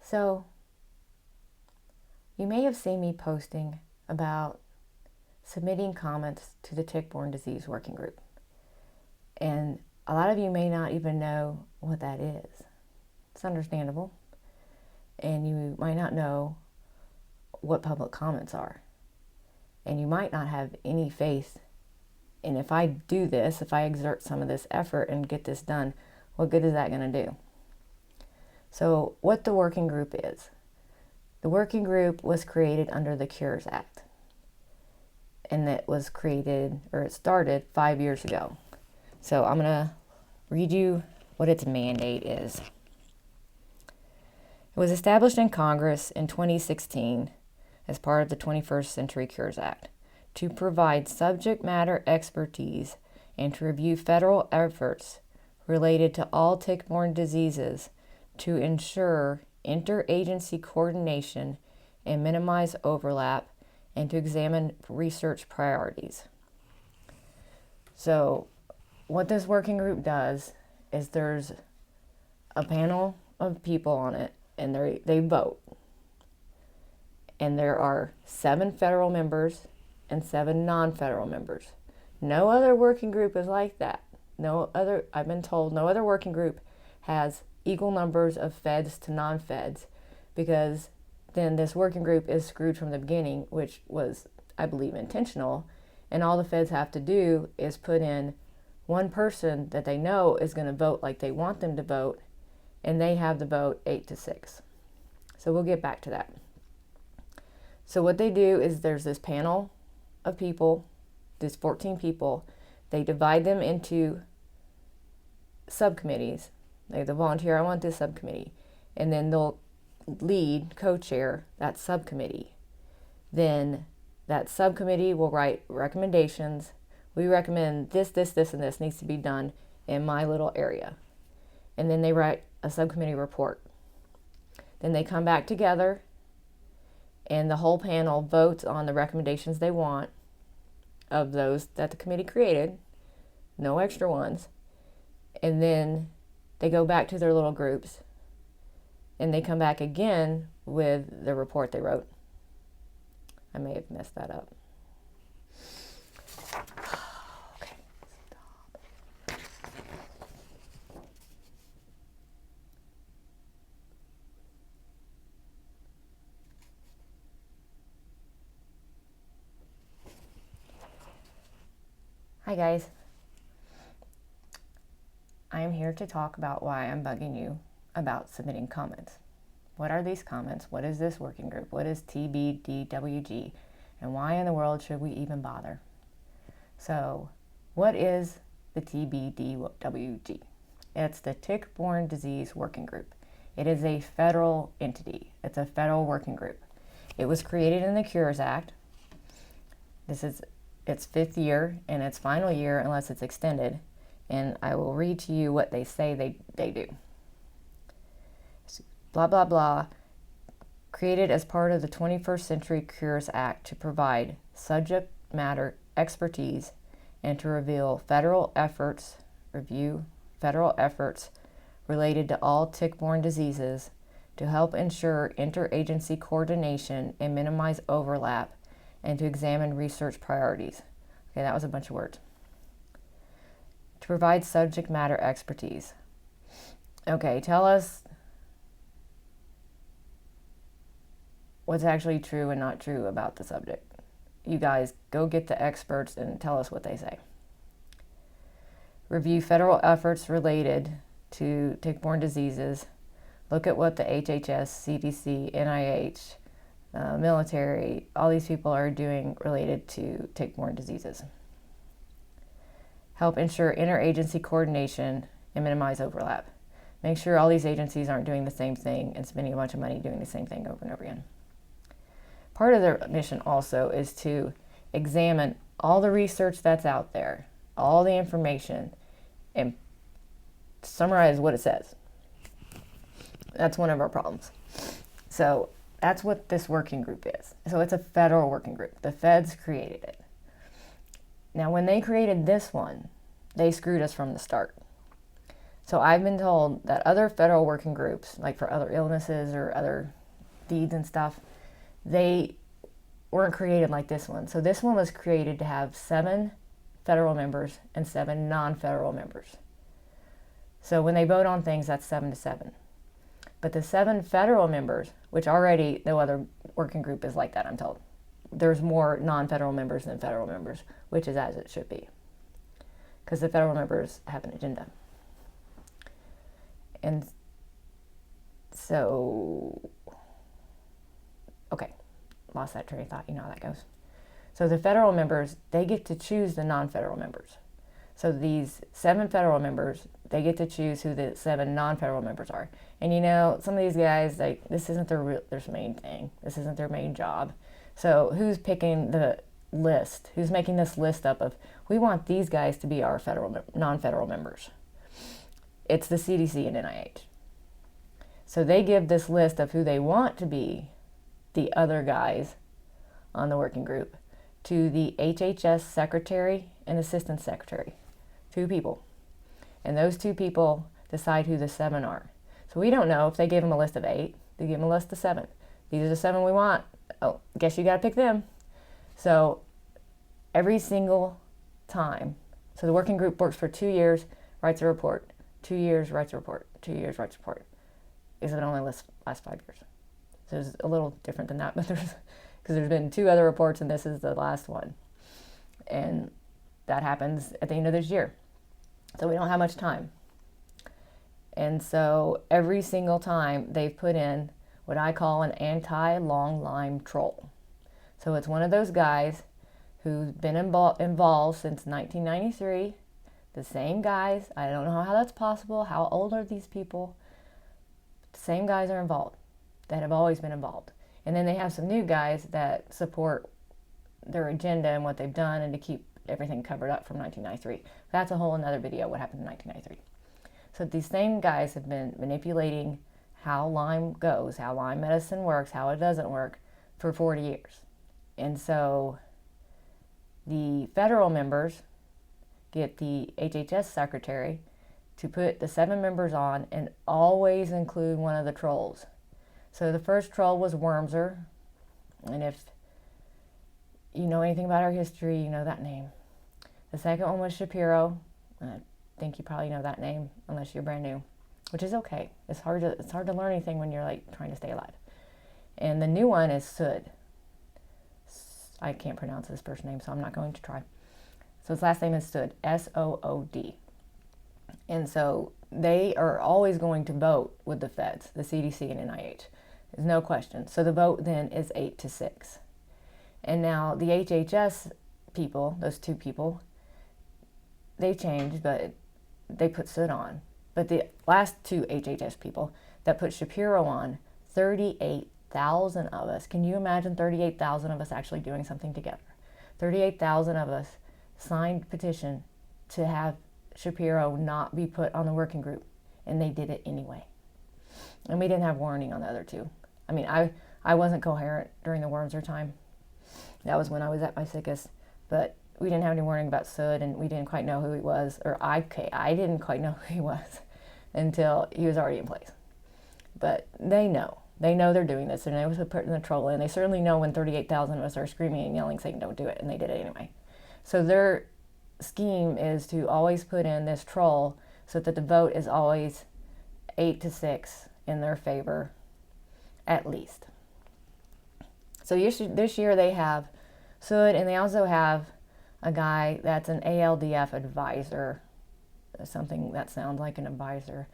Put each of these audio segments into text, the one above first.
So, you may have seen me posting about submitting comments to the Tick-Borne Disease Working Group. And a lot of you may not even know what that is. It's understandable. And you might not know what public comments are. And you might not have any faith in, if I do this, if I exert some of this effort and get this done, what good is that going to do? So what the working group is. The working group was created under the Cures Act. And it was created, or it started 5 years ago. So I'm going to read you what its mandate is. It was established in Congress in 2016 as part of the 21st Century Cures Act to provide subject matter expertise and to review federal efforts related to all tick-borne diseases to ensure interagency coordination and minimize overlap, and to examine research priorities. So what this working group does is there's a panel of people on it, and they vote. And there are 7 federal members and 7 non-federal members. No other working group is like that. I've been told no other working group has equal numbers of feds to non-feds, because then this working group is screwed from the beginning, which was, I believe, intentional. And all the feds have to do is put in one person that they know is going to vote like they want them to vote, and they have the vote 8-6. So we'll get back to that. So what they do is there's this panel of people, there's 14 people. They divide them into subcommittees. They volunteer, I want this subcommittee. And then they'll lead, co-chair that subcommittee. Then that subcommittee will write recommendations. We recommend this, and this needs to be done in my little area. And then they write a subcommittee report. Then they come back together, and the whole panel votes on the recommendations they want of those that the committee created, no extra ones. And then they go back to their little groups, and they come back again with the report they wrote. I may have messed that up. Okay, stop. Hi guys. I am here to talk about why I'm bugging you about submitting comments. What are these comments? What is this working group? What is TBDWG? And why in the world should we even bother? So, what is the TBDWG? It's the Tick-Borne Disease Working Group. It is a federal entity. It's a federal working group. It was created in the Cures Act. This is its 5th year and its final year unless it's extended. And I will read to you what they say they do. Blah, blah, blah. Created as part of the 21st Century Cures Act to provide subject matter expertise and to review federal efforts related to all tick-borne diseases to help ensure interagency coordination and minimize overlap, and to examine research priorities. Okay, that was a bunch of words. To provide subject matter expertise. Okay, tell us what's actually true and not true about the subject. You guys go get the experts and tell us what they say. Review federal efforts related to tick-borne diseases. Look at what the HHS, CDC, NIH, military, all these people are doing related to tick-borne diseases. Help ensure interagency coordination and minimize overlap. Make sure all these agencies aren't doing the same thing and spending a bunch of money doing the same thing over and over again. Part of their mission also is to examine all the research that's out there, all the information, and summarize what it says. That's one of our problems. So that's what this working group is. So it's a federal working group. The feds created it. Now, when they created this one, they screwed us from the start. So I've been told that other federal working groups, like for other illnesses or other deeds and stuff, they weren't created like this one. So this one was created to have 7 federal members and 7 non-federal members. So when they vote on things, that's 7-7. But the 7 federal members, which already no other working group is like that, I'm told. There's more non-federal members than federal members, which is as it should be, because the federal members have an agenda. And so, okay, lost that train of thought. You know how that goes. So the federal members, they get to choose the non-federal members. So these 7 federal members, they get to choose who the 7 non-federal members are. And you know, some of these guys, this isn't their main thing. This isn't their main job. So who's picking the list? Who's making this list up of, we want these guys to be our non-federal members? It's the CDC and NIH. So they give this list of who they want to be the other guys on the working group to the HHS secretary and assistant secretary. 2 people. And those 2 people decide who the 7 are. So we don't know if they gave them a list of 8, they give them a list of 7. These are the 7 we want. Oh, guess you got to pick them. So every single time, so the working group works for 2 years, writes a report. 2 years, writes a report. 2 years, writes a report. Is it only last 5 years? So it's a little different than that, but because there's been 2 other reports and this is the last one. And that happens at the end of this year. So we don't have much time. And so every single time they've put in what I call an anti-long Lyme troll. So it's one of those guys who's been involved since 1993. The same guys. I don't know how that's possible. How old are these people? The same guys are involved that have always been involved. And then they have some new guys that support their agenda and what they've done and to keep everything covered up from 1993. That's a whole another video, what happened in 1993. So these same guys have been manipulating how Lyme goes, how Lyme medicine works, how it doesn't work for 40 years. And so the federal members get the HHS secretary to put the 7 members on and always include one of the trolls. So the first troll was Wormser, and if you know anything about our history, you know that name. The second one was Shapiro. I think you probably know that name unless you're brand new, which is okay. It's hard to learn anything when you're like trying to stay alive. And the new one is Sood. I can't pronounce this first name, so I'm not going to try. So his last name is Sood, S-O-O-D. And so they are always going to vote with the feds, the CDC and NIH. There's no question. So the vote then is 8-6. And now the HHS people, those 2 people, they changed, but they put Sood on. But the last 2 HHS people that put Shapiro on, 38,000 of us. Can you imagine 38,000 of us actually doing something together? 38,000 of us signed petition to have Shapiro not be put on the working group, and they did it anyway. And we didn't have warning on the other 2. I mean, I wasn't coherent during the Wormser time. That was when I was at my sickest, but we didn't have any warning about Sood, and we didn't quite know who he was, or I didn't quite know who he was until he was already in place. But they know they're doing this, and they was putting the troll in. They certainly know when 38,000 of us are screaming and yelling saying don't do it, and they did it anyway. So their scheme is to always put in this troll so that the vote is always 8-6 in their favor, at least. So this year they have Sood, and they also have a guy that's an ALDF advisor, something that sounds like an advisor.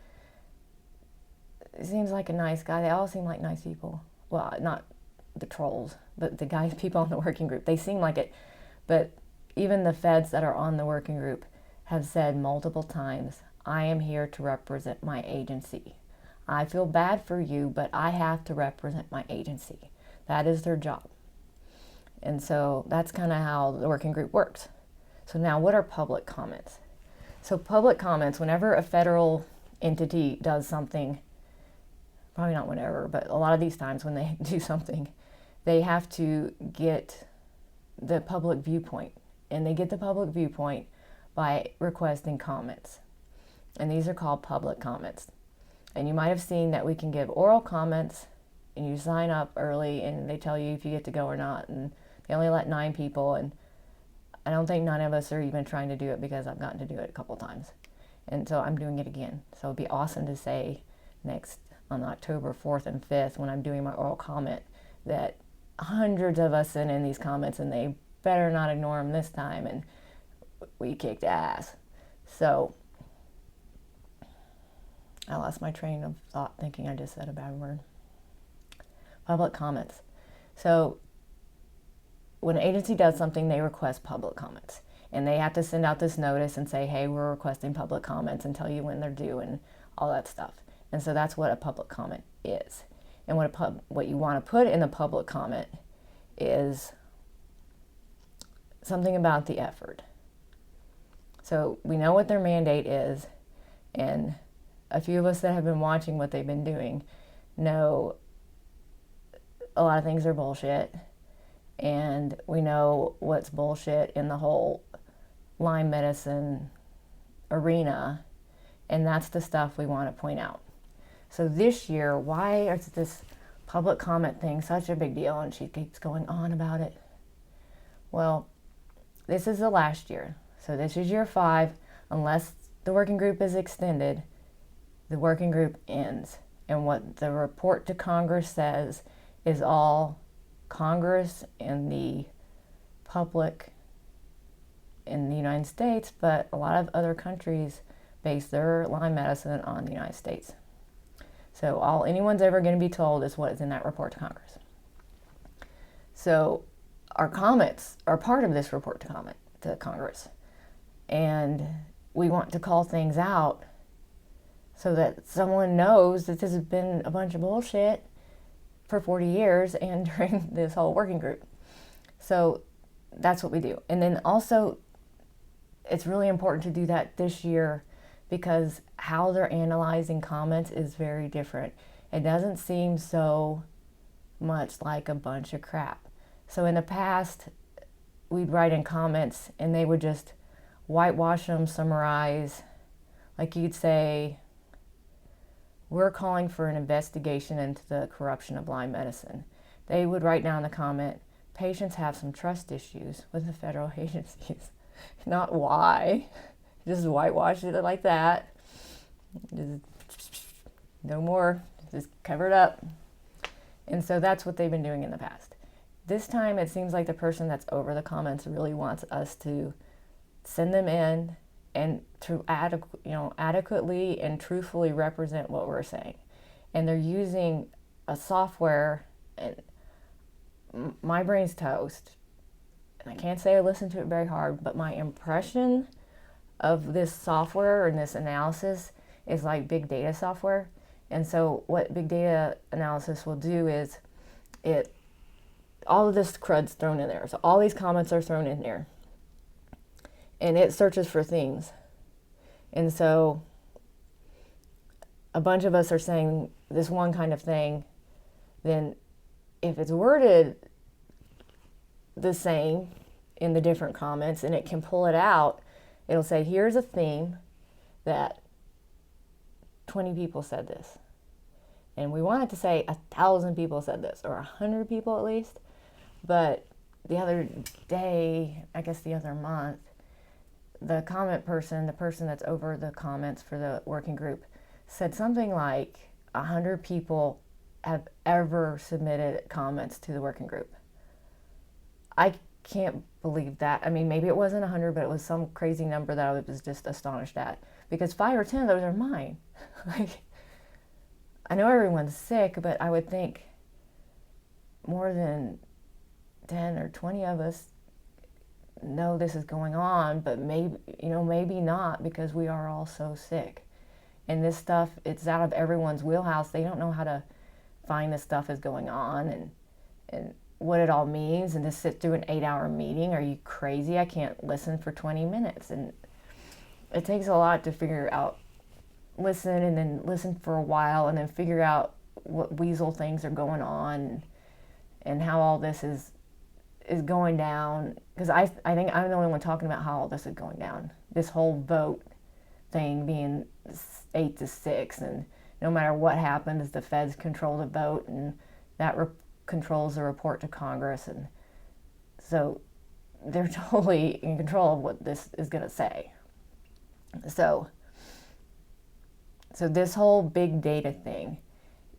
It seems like a nice guy. They all seem like nice people. Well, not the trolls, but the guys, people on the working group. They seem like it. But even the feds that are on the working group have said multiple times, I am here to represent my agency. I feel bad for you, but I have to represent my agency. That is their job. And so that's kind of how the working group works. So now what are public comments? So public comments, whenever a federal entity does something, probably not whenever, but a lot of these times when they do something, they have to get the public viewpoint. And they get the public viewpoint by requesting comments. and these are called public comments. And you might have seen that we can give oral comments, and you sign up early, and they tell you if you get to go or not, and they only let 9 people, and I don't think none of us are even trying to do it because I've gotten to do it a couple times. And so I'm doing it again. So it'd be awesome to say next on October 4th and 5th when I'm doing my oral comment that hundreds of us sent in these comments and they better not ignore them this time, and we kicked ass. So I lost my train of thought thinking I just said a bad word. Public comments. So when an agency does something, they request public comments. And they have to send out this notice and say, hey, we're requesting public comments, and tell you when they're due and all that stuff. And so that's what a public comment is. And what you want to put in the public comment is something about the effort. So we know what their mandate is, and a few of us that have been watching what they've been doing know a lot of things are bullshit, and we know what's bullshit in the whole Lyme medicine arena, and that's the stuff we want to point out. So this year, why is this public comment thing such a big deal, and she keeps going on about it? Well, this is the last year. So this is year 5. Unless the working group is extended, the working group ends. And what the report to Congress says is all Congress and the public in the United States, but a lot of other countries base their Lyme medicine on the United States. So all anyone's ever going to be told is what is in that report to Congress. So our comments are part of this report to Congress. And we want to call things out so that someone knows that this has been a bunch of bullshit for 40 years and during this whole working group. So that's what we do. And then also, it's really important to do that this year because how they're analyzing comments is very different. It doesn't seem so much like a bunch of crap. So in the past, we'd write in comments and they would just whitewash them, summarize. Like you'd say, we're calling for an investigation into the corruption of Lyme medicine. They would write down the comment, patients have some trust issues with the federal agencies. Not why. Just whitewash it like that. Just, no more. Just cover it up. And so that's what they've been doing in the past. This time it seems like the person that's over the comments really wants us to send them in and to adequately and truthfully represent what we're saying. And they're using a software, and my brain's toast. And I can't say I listened to it very hard, but my impression of this software and this analysis is like big data software. And so what big data analysis will do is all of this crud's thrown in there. So all these comments are thrown in there. And it searches for things. And so a bunch of us are saying this one kind of thing. Then if it's worded the same in the different comments and it can pull it out, it'll say, here's a theme that 20 people said this. And we want it to say 1,000 people said this, or 100 people at least. But the other day, I guess the other month, the comment person, the person that's over the comments for the working group, said something like 100 people have ever submitted comments to the working group. I can't believe that. I mean, maybe it wasn't 100, but it was some crazy number that I was just astonished at. Because 5 or 10 of those are mine. Like, I know everyone's sick, but I would think more than 10 or 20 of us know this is going on, but maybe not, because we are all so sick. And this stuff, it's out of everyone's wheelhouse. They don't know how to find this stuff is going on and what it all means, and to sit through an 8-hour meeting. Are you crazy? I can't listen for 20 minutes. And it takes a lot to figure out, listen, and then listen for a while, and then figure out what weasel things are going on and how all this is going down. Because I think I'm the only one talking about how all this is going down. This whole vote thing being 8-6, and no matter what happens, the feds control the vote, and that controls the report to Congress, and so they're totally in control of what this is going to say. So this whole big data thing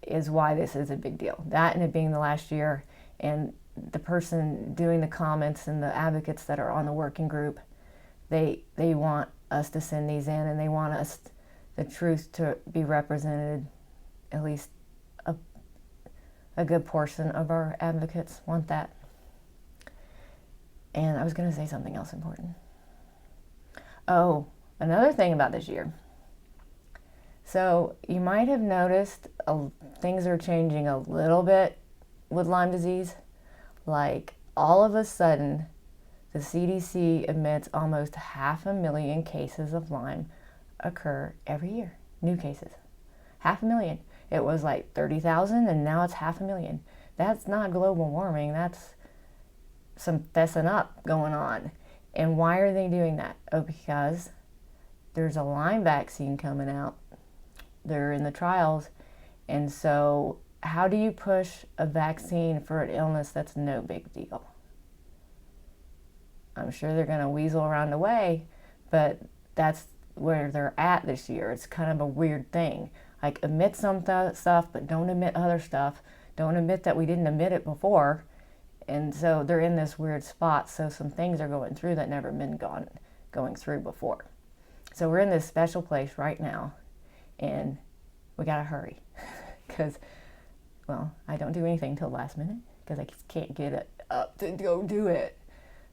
is why this is a big deal. That, and it being the last year, and the person doing the comments and the advocates that are on the working group, they want us to send these in, and they want us, the truth, to be represented. At least a good portion of our advocates want that. And I was going to say something else important. Oh, another thing about this year. So you might have noticed things are changing a little bit with Lyme disease. Like, all of a sudden, the CDC admits almost 500,000 cases of Lyme occur every year. New cases. 500,000. It was like 30,000, and now it's 500,000. That's not global warming. That's some fessing up going on. And why are they doing that? Oh, because there's a Lyme vaccine coming out. They're in the trials. And so how do you push a vaccine for an illness that's no big deal? I'm sure they're going to weasel around the way, but that's where they're at this year. It's kind of a weird thing. Like, admit some stuff, but don't admit other stuff. Don't admit that we didn't admit it before. And so they're in this weird spot. So some things are going through that never been going through before. So we're in this special place right now, and we got to hurry. Because, well, I don't do anything till the last minute because I can't get it up to go do it.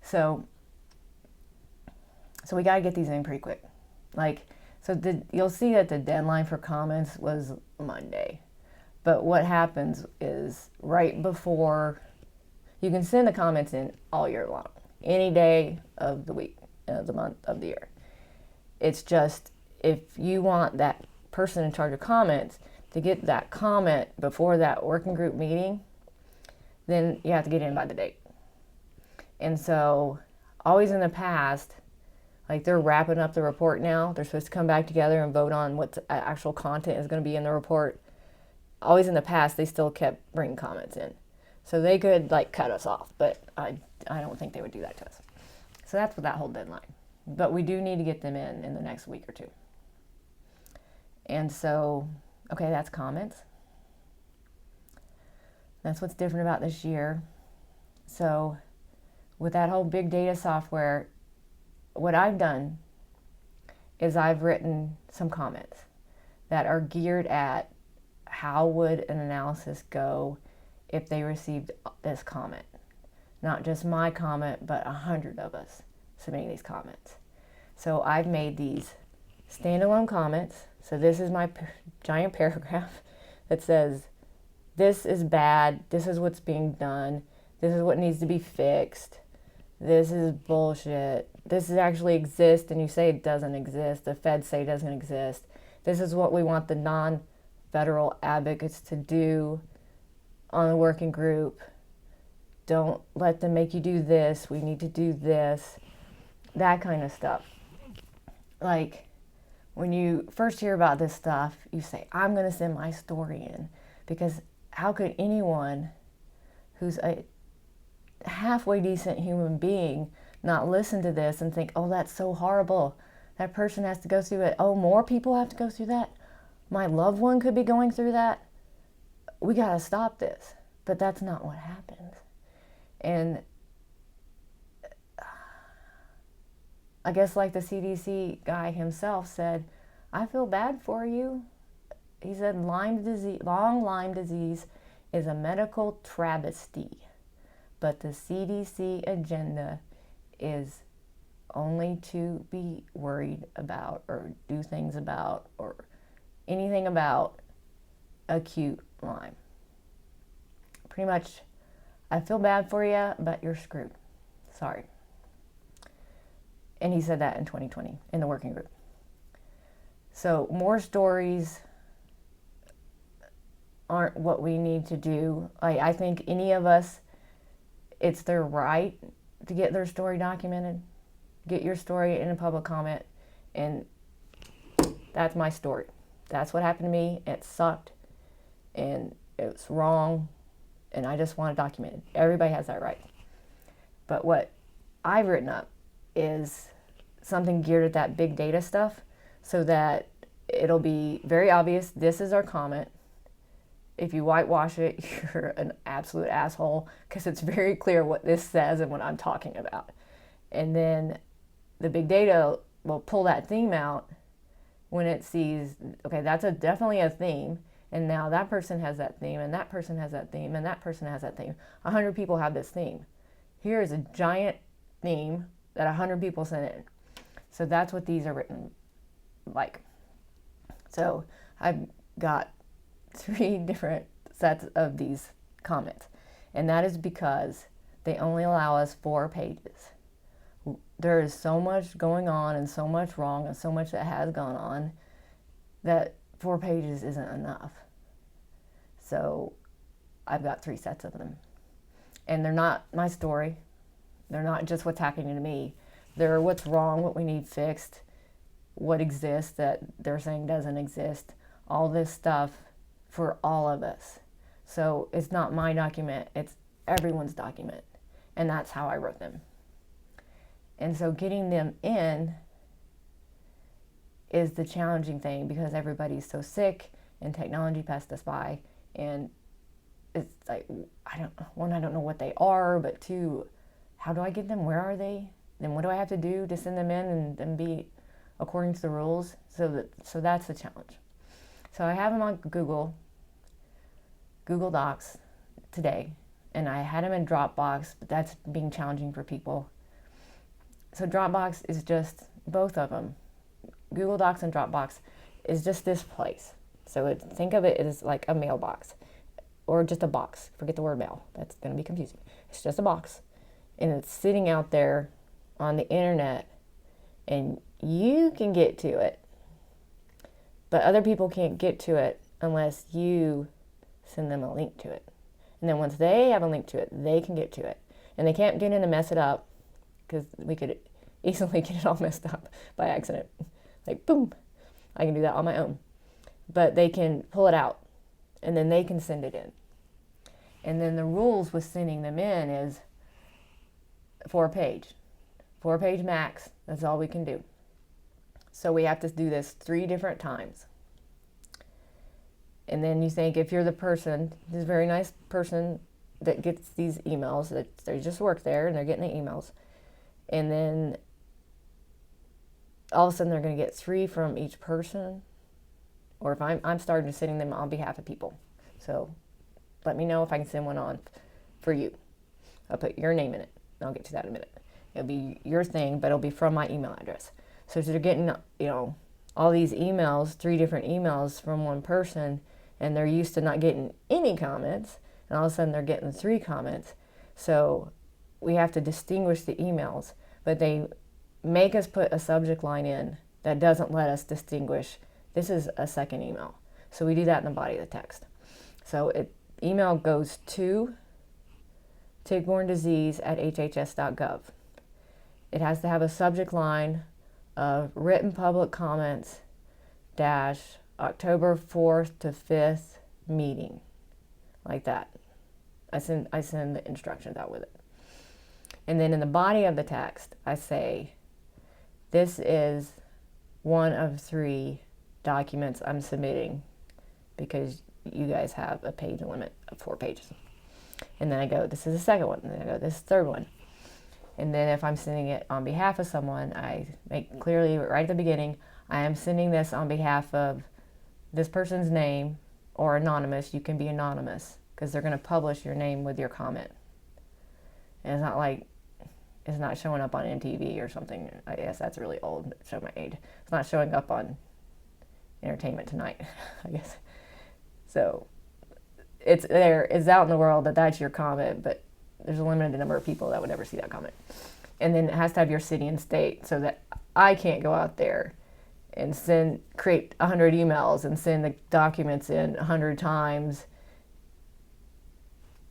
So we got to get these in pretty quick. You'll see that the deadline for comments was Monday. But what happens is, right before, you can send the comments in all year long, any day of the week, of the month, of the year. It's just, if you want that person in charge of comments to get that comment before that working group meeting, then you have to get in by the date. And so, always in the past, like, they're wrapping up the report now. They're supposed to come back together and vote on what actual content is going to be in the report. Always in the past, they still kept bringing comments in. So they could, cut us off, but I don't think they would do that to us. So that's what that whole deadline. But we do need to get them in the next week or two. And so, okay, that's comments. That's what's different about this year. So with that whole big data software, what I've done is I've written some comments that are geared at how would an analysis go if they received this comment. Not just my comment, but 100 of us submitting these comments. So I've made these standalone comments. So this is my giant paragraph that says, this is bad, this is what's being done, this is what needs to be fixed, this is bullshit, this actually exists and you say it doesn't exist, the feds say it doesn't exist, this is what we want the non-federal advocates to do on the working group, don't let them make you do this, we need to do this, that kind of stuff. Like, when you first hear about this stuff, you say, I'm going to send my story in, because how could anyone who's a halfway decent human being not listen to this and think, oh, that's so horrible. That person has to go through it. Oh, more people have to go through that. My loved one could be going through that. We got to stop this. But that's not what happens. And I guess, like the CDC guy himself said, I feel bad for you. He said long Lyme disease is a medical travesty, but the CDC agenda is only to be worried about or do things about or anything about acute Lyme. Pretty much, I feel bad for you, but you're screwed. Sorry. And he said that in 2020 in the working group. So more stories aren't what we need to do. I think any of us, it's their right to get their story documented. Get your story in a public comment and That's my story. That's what happened to me. It sucked and it was wrong, and I just want it documented. Everybody has that right. But what I've written up is something geared at that big data stuff, so that it'll be very obvious, this is our comment. If you whitewash it, you're an absolute asshole, because it's very clear what this says and what I'm talking about. And then the big data will pull that theme out when it sees, okay, that's definitely a theme, and now that person has that theme, and that person has that theme, and that person has that theme. 100 people have this theme. Here is a giant theme that 100 people sent in. So that's what these are written like. So I've got 3 different sets of these comments, and that is because they only allow us 4 pages. There is so much going on and so much wrong and so much that has gone on that 4 pages isn't enough. So I've got 3 sets of them, and they're not my story. They're not just what's happening to me. They're what's wrong, what we need fixed, what exists that they're saying doesn't exist, all this stuff for all of us. So it's not my document, it's everyone's document. And that's how I wrote them. And so getting them in is the challenging thing, because everybody's so sick and technology passed us by, and it's like, I don't know what they are, but 2, how do I get them? Where are they? Then what do I have to do to send them in and be according to the rules? So that's the challenge. So I have them on Google Docs today, and I had them in Dropbox, but that's being challenging for people. So Dropbox is just both of them. Google Docs and Dropbox is just this place. So think of it as like a mailbox, or just a box. Forget the word mail. That's going to be confusing. It's just a box, and it's sitting out there on the internet, and you can get to it, but other people can't get to it unless you send them a link to it. And then once they have a link to it, they can get to it. And they can't get in and mess it up, because we could easily get it all messed up by accident. Like, boom, I can do that on my own. But they can pull it out, and then they can send it in. And then the rules with sending them in is 4 page max. That's all we can do. So we have to do this 3 different times. And then you think, if you're the person, this very nice person that gets these emails, that they just work there and they're getting the emails, and then all of a sudden they're going to get 3 from each person, or if I'm starting to sending them on behalf of people. So let me know if I can send one on for you. I'll put your name in it. I'll get to that in a minute. It'll be your thing, but it'll be from my email address. So they're getting, all these emails, 3 different emails from one person, and they're used to not getting any comments, and all of a sudden they're getting 3 comments. So we have to distinguish the emails, but they make us put a subject line in that doesn't let us distinguish this is a second email. So we do that in the body of the text. So email goes to tick-borne-disease@hhs.gov. It has to have a subject line of written public comments - October 4th to 5th meeting, like that. I send the instructions out with it. And then in the body of the text, I say, this is one of 3 documents I'm submitting, because you guys have a page limit of 4 pages. And then I go, this is the second one. And then I go, this is the third one. And then if I'm sending it on behalf of someone, I make clearly right at the beginning, I am sending this on behalf of this person's name, or anonymous. You can be anonymous, because they're going to publish your name with your comment. And it's not like, it's not showing up on MTV or something. I guess that's really old, show my age. It's not showing up on Entertainment Tonight, I guess. So it's there, it's out in the world that that's your comment, but there's a limited number of people that would ever see that comment. And then it has to have your city and state, so that I can't go out there and create 100 emails and send the documents in 100 times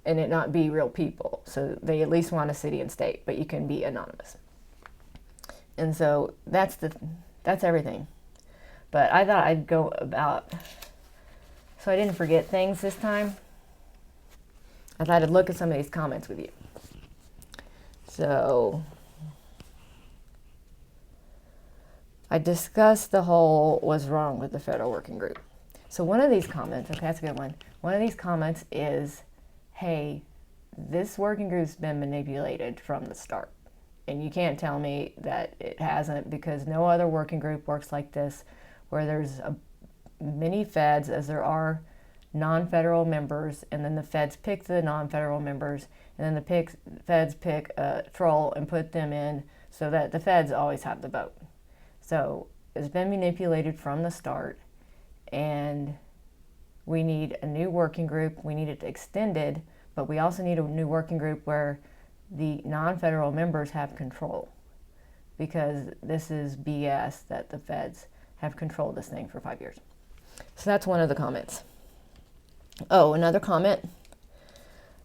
and it not be real people. So they at least want a city and state, but you can be anonymous. And so that's everything. But I thought I'd go about, so I didn't forget things this time. I thought I'd look at some of these comments with you. So I discussed the whole what's wrong with the federal working group. So one of these comments, okay, that's a good one. One of these comments is, hey, this working group's been manipulated from the start. And you can't tell me that it hasn't, because no other working group works like this, where there's many feds as there are non-federal members, and then the feds pick the non-federal members, and then the feds pick a troll and put them in so that the feds always have the vote. So it's been manipulated from the start, and we need a new working group. We need it extended, but we also need a new working group where the non-federal members have control, because this is BS that the feds have controlled this thing for 5 years. So that's one of the comments. Oh, another comment.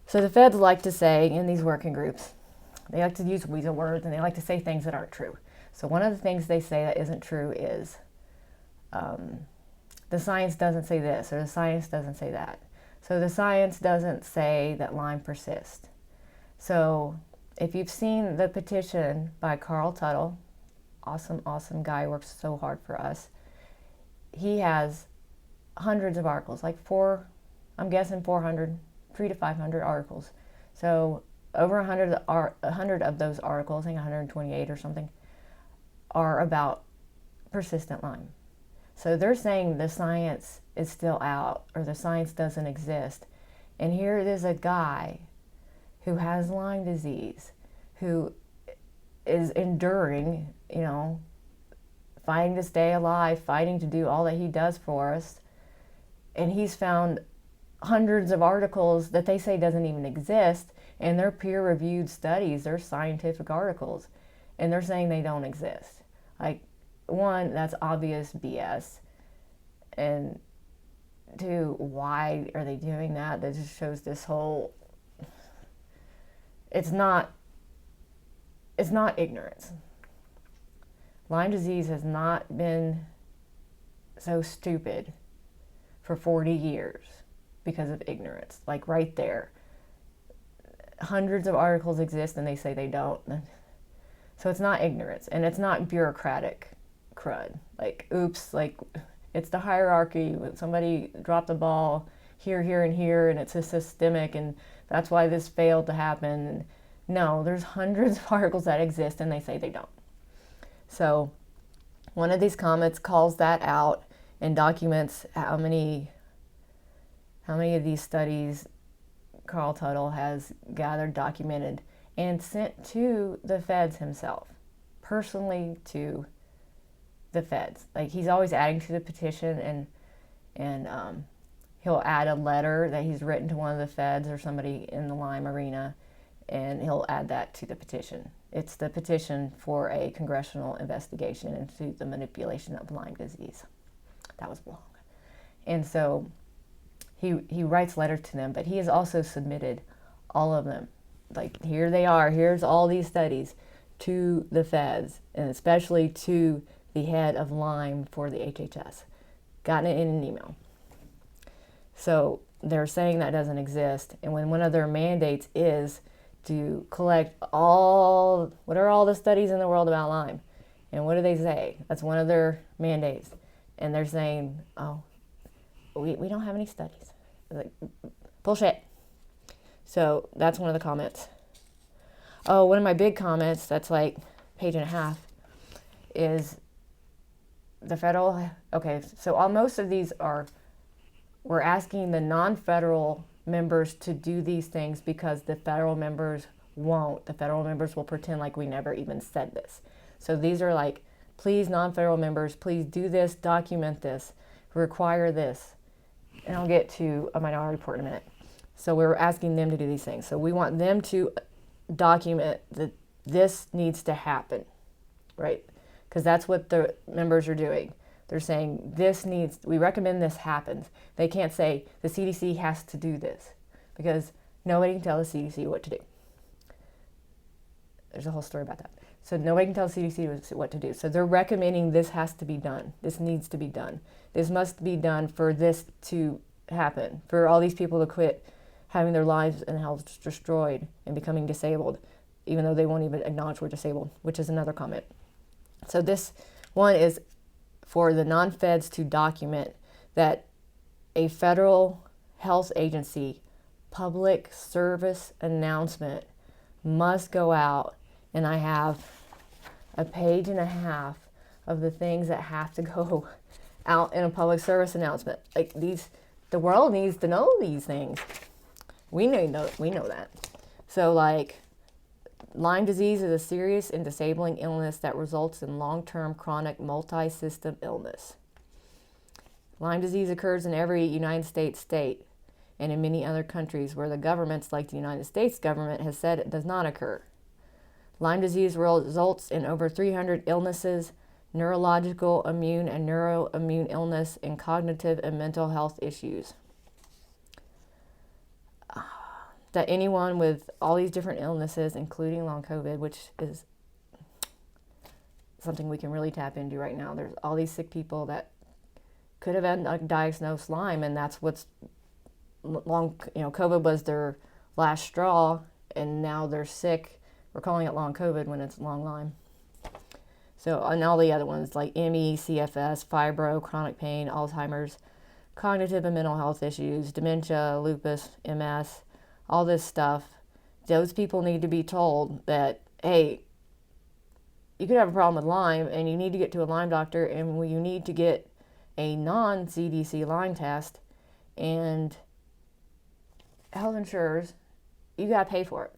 So the feds like to say in these working groups, they like to use weasel words, and they like to say things that aren't true. So one of the things they say that isn't true is the science doesn't say this, or the science doesn't say that. So the science doesn't say that Lyme persists. So if you've seen the petition by Carl Tuttle, awesome guy, works so hard for us. He has hundreds of articles, like I'm guessing 400, 300 to 500 articles. So over 100 of those articles, I think 128 or something, are about persistent Lyme. So they're saying the science is still out, or the science doesn't exist. And here it is, a guy who has Lyme disease, who is enduring, fighting to stay alive, fighting to do all that he does for us. And he's found hundreds of articles that they say doesn't even exist, and they're peer-reviewed studies, they're scientific articles, and they're saying they don't exist. Like, one, that's obvious BS, and two, why are they doing that? That just shows this whole, it's not ignorance. Lyme disease has not been so stupid for 40 years because of ignorance. Like, right there. Hundreds of articles exist and they say they don't. So it's not ignorance, and it's not bureaucratic crud. Like, oops, like, it's the hierarchy. When somebody dropped the ball here, and here, and it's a systemic, and that's why this failed to happen. And no, there's hundreds of articles that exist and they say they don't. So one of these comments calls that out and documents how many of these studies Carl Tuttle has gathered, documented, and sent to the feds himself, personally to the feds. Like, he's always adding to the petition, and he'll add a letter that he's written to one of the feds or somebody in the Lyme arena, and he'll add that to the petition. It's the petition for a congressional investigation into the manipulation of Lyme disease. That was long. And so he writes letters to them, but he has also submitted all of them. Like, here they are, here's all these studies, to the feds, and especially to the head of Lyme for the HHS. Gotten it in an email. So they're saying that doesn't exist, and when one of their mandates is to collect what are all the studies in the world about Lyme, and what do they say? That's one of their mandates, and they're saying, oh, we don't have any studies. Like, bullshit. So that's one of the comments. Oh, one of my big comments, that's like page and a half, is the federal, okay, so most of these we're asking the non-federal members to do these things because the federal members won't. The federal members will pretend like we never even said this. So these are like, please, non-federal members, please do this, document this, require this. And I'll get to a minority report in a minute. So we're asking them to do these things. So we want them to document that this needs to happen, right? Because that's what the members are doing. They're saying we recommend this happens. They can't say the CDC has to do this, because nobody can tell the CDC what to do. There's a whole story about that. So nobody can tell CDC what to do. So they're recommending this has to be done. This needs to be done. This must be done for this to happen, for all these people to quit having their lives and health destroyed and becoming disabled, even though they won't even acknowledge we're disabled, which is another comment. So this one is for the non-feds to document that a federal health agency public service announcement must go out, and I have a page and a half of the things that have to go out in a public service announcement. Like these, the world needs to know these things. We know that. So like, Lyme disease is a serious and disabling illness that results in long-term chronic multi-system illness. Lyme disease occurs in every United States state and in many other countries where the governments, like the United States government, has said it does not occur. Lyme disease results in over 300 illnesses, neurological, immune, and neuroimmune illness, and cognitive and mental health issues. That anyone with all these different illnesses, including long COVID, which is something we can really tap into right now. There's all these sick people that could have had diagnosed Lyme, and that's what's COVID was their last straw, and now they're sick. We're calling it long COVID when it's long Lyme. So, and all the other ones like ME, CFS, fibro, chronic pain, Alzheimer's, cognitive and mental health issues, dementia, lupus, MS, all this stuff. Those people need to be told that, hey, you could have a problem with Lyme and you need to get to a Lyme doctor, and you need to get a non-CDC Lyme test, and health insurers, you got to pay for it.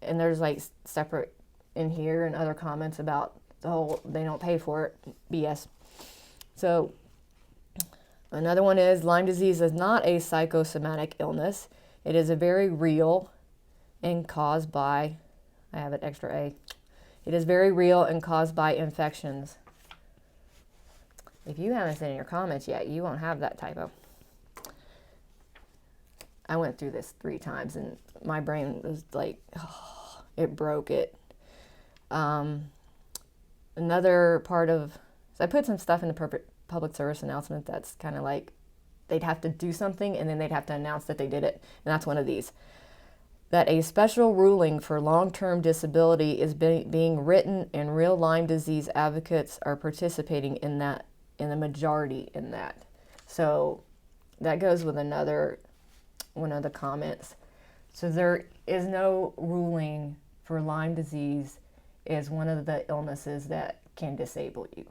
And there's like separate in here and other comments about the whole they don't pay for it BS. So another one is Lyme disease is not a psychosomatic illness. It is a very real and caused by, I have an extra A. It is very real and caused by infections. If you haven't said in your comments yet, you won't have that typo. I went through this 3 times and my brain was like, oh, it broke it. Another part of, so I put some stuff in the public service announcement that's kind of like, they'd have to do something and then they'd have to announce that they did it. And that's one of these. That a special ruling for long-term disability is being written, and real Lyme disease advocates are participating in that, in the majority in that. So that goes with one of the comments. So there is no ruling for Lyme disease is one of the illnesses that can disable you.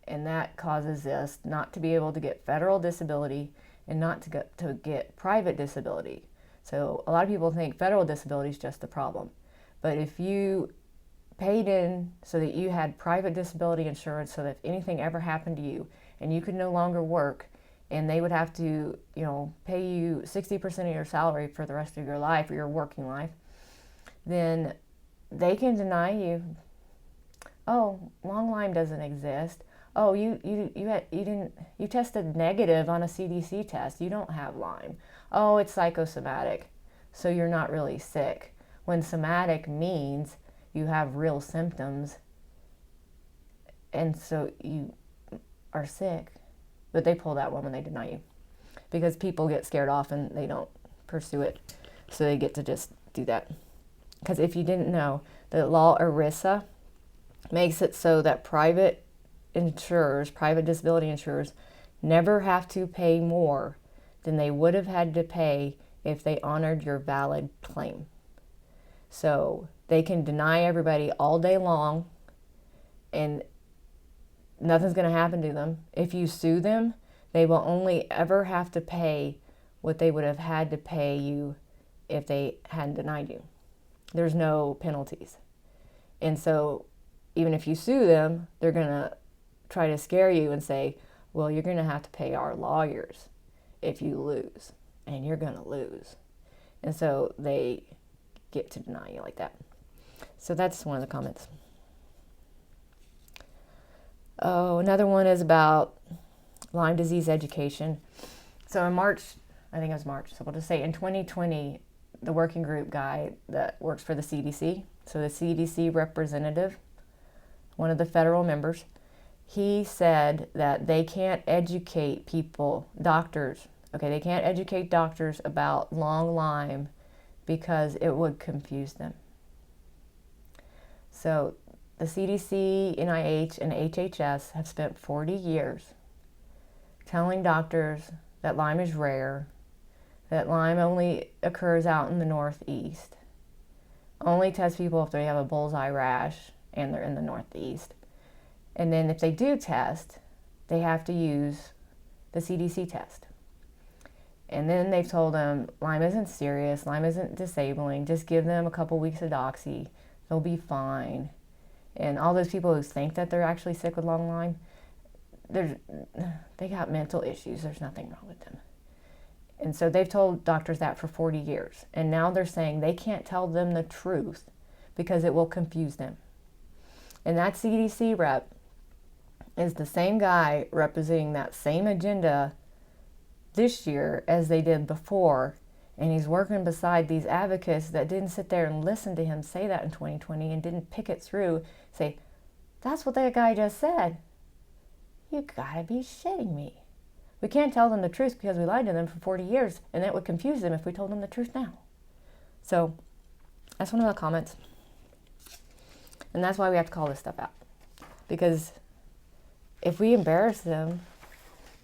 And that causes us not to be able to get federal disability and not to get private disability. So a lot of people think federal disability is just the problem. But if you paid in so that you had private disability insurance, so that if anything ever happened to you and you could no longer work, and they would have to, pay you 60% of your salary for the rest of your life or your working life, then they can deny you. Oh, long Lyme doesn't exist. Oh, you tested negative on a CDC test. You don't have Lyme. Oh, it's psychosomatic, so you're not really sick. When somatic means you have real symptoms, and so you are sick. But they pull that one when they deny you, because people get scared off and they don't pursue it, so they get to just do that. Because if you didn't know, the law ERISA makes it so that private disability insurers, never have to pay more than they would have had to pay if they honored your valid claim. So they can deny everybody all day long and nothing's going to happen to them. If you sue them, they will only ever have to pay what they would have had to pay you if they hadn't denied you. There's no penalties. And so even if you sue them, they're going to try to scare you and say, well, you're going to have to pay our lawyers if you lose, and you're going to lose. And so they get to deny you like that. So that's one of the comments. Oh, another one is about Lyme disease education. So in March, I think it was March, so we'll just say in 2020, the working group guy that works for the CDC so the CDC representative, one of the federal members, he said that they can't educate people, doctors, okay, they can't educate doctors about long Lyme because it would confuse them. So the CDC, NIH, and HHS have spent 40 years telling doctors that Lyme is rare, that Lyme only occurs out in the Northeast, only test people if they have a bullseye rash and they're in the Northeast. And then if they do test, they have to use the CDC test. And then they've told them Lyme isn't serious, Lyme isn't disabling, just give them a couple weeks of doxy, they'll be fine. And all those people who think that they're actually sick with long Lyme, they got mental issues, there's nothing wrong with them. And so they've told doctors that for 40 years. And now they're saying they can't tell them the truth because it will confuse them. And that CDC rep is the same guy representing that same agenda this year as they did before. And he's working beside these advocates that didn't sit there and listen to him say that in 2020 and didn't pick it through, say, that's what that guy just said. You gotta be shitting me. We can't tell them the truth because we lied to them for 40 years, and that would confuse them if we told them the truth now. So that's one of the comments. And that's why we have to call this stuff out. Because if we embarrass them,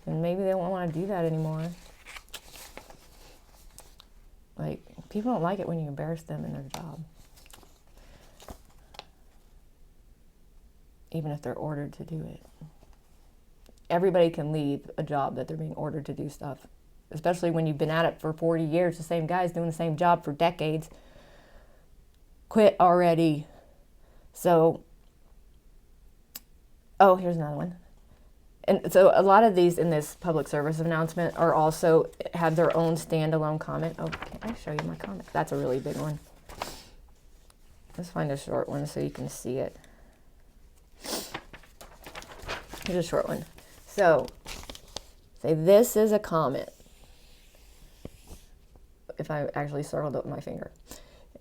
then maybe they won't want to do that anymore. Like, people don't like it when you embarrass them in their job. Even if they're ordered to do it. Everybody can leave a job that they're being ordered to do stuff. Especially when you've been at it for 40 years, the same guy's doing the same job for decades. Quit already. So, oh, here's another one. And so a lot of these in this public service announcement are also have their own standalone comment. Oh, can I show you my comment? That's a really big one. Let's find a short one so you can see it. Here's a short one. So, say this is a comment. If I actually circled it with my finger.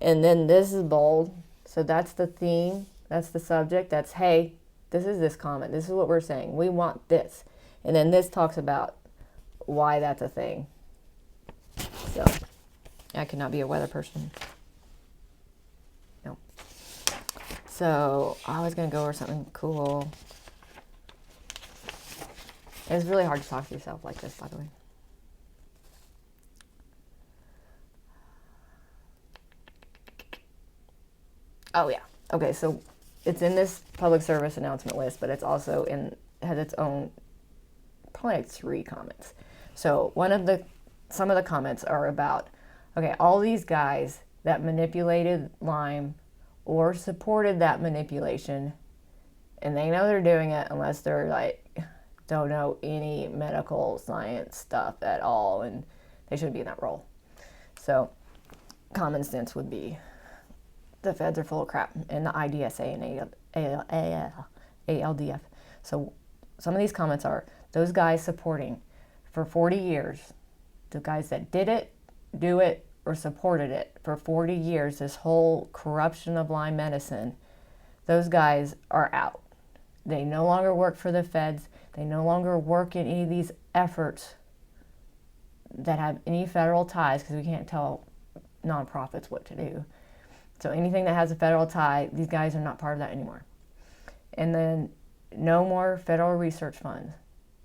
And then this is bold. So that's the theme. That's the subject. That's, hey, this is this comment. This is what we're saying. We want this. And then this talks about why that's a thing. So, I could not be a weather person. No. So, I was going to go over something cool. It's really hard to talk to yourself like this, by the way. Oh, yeah. Okay, so it's in this public service announcement list, but it's also has its own, probably like 3 comments. So some of the comments are about, okay, all these guys that manipulated Lyme or supported that manipulation, and they know they're doing it unless they're like, don't know any medical science stuff at all, and they shouldn't be in that role. So common sense would be the feds are full of crap, and the IDSA and ALDF. So some of these comments are those guys supporting for 40 years, the guys that did it, do it, or supported it for 40 years, this whole corruption of Lyme medicine, those guys are out. They no longer work for the feds. They no longer work in any of these efforts that have any federal ties, because we can't tell nonprofits what to do. So anything that has a federal tie, these guys are not part of that anymore. And then no more federal research funds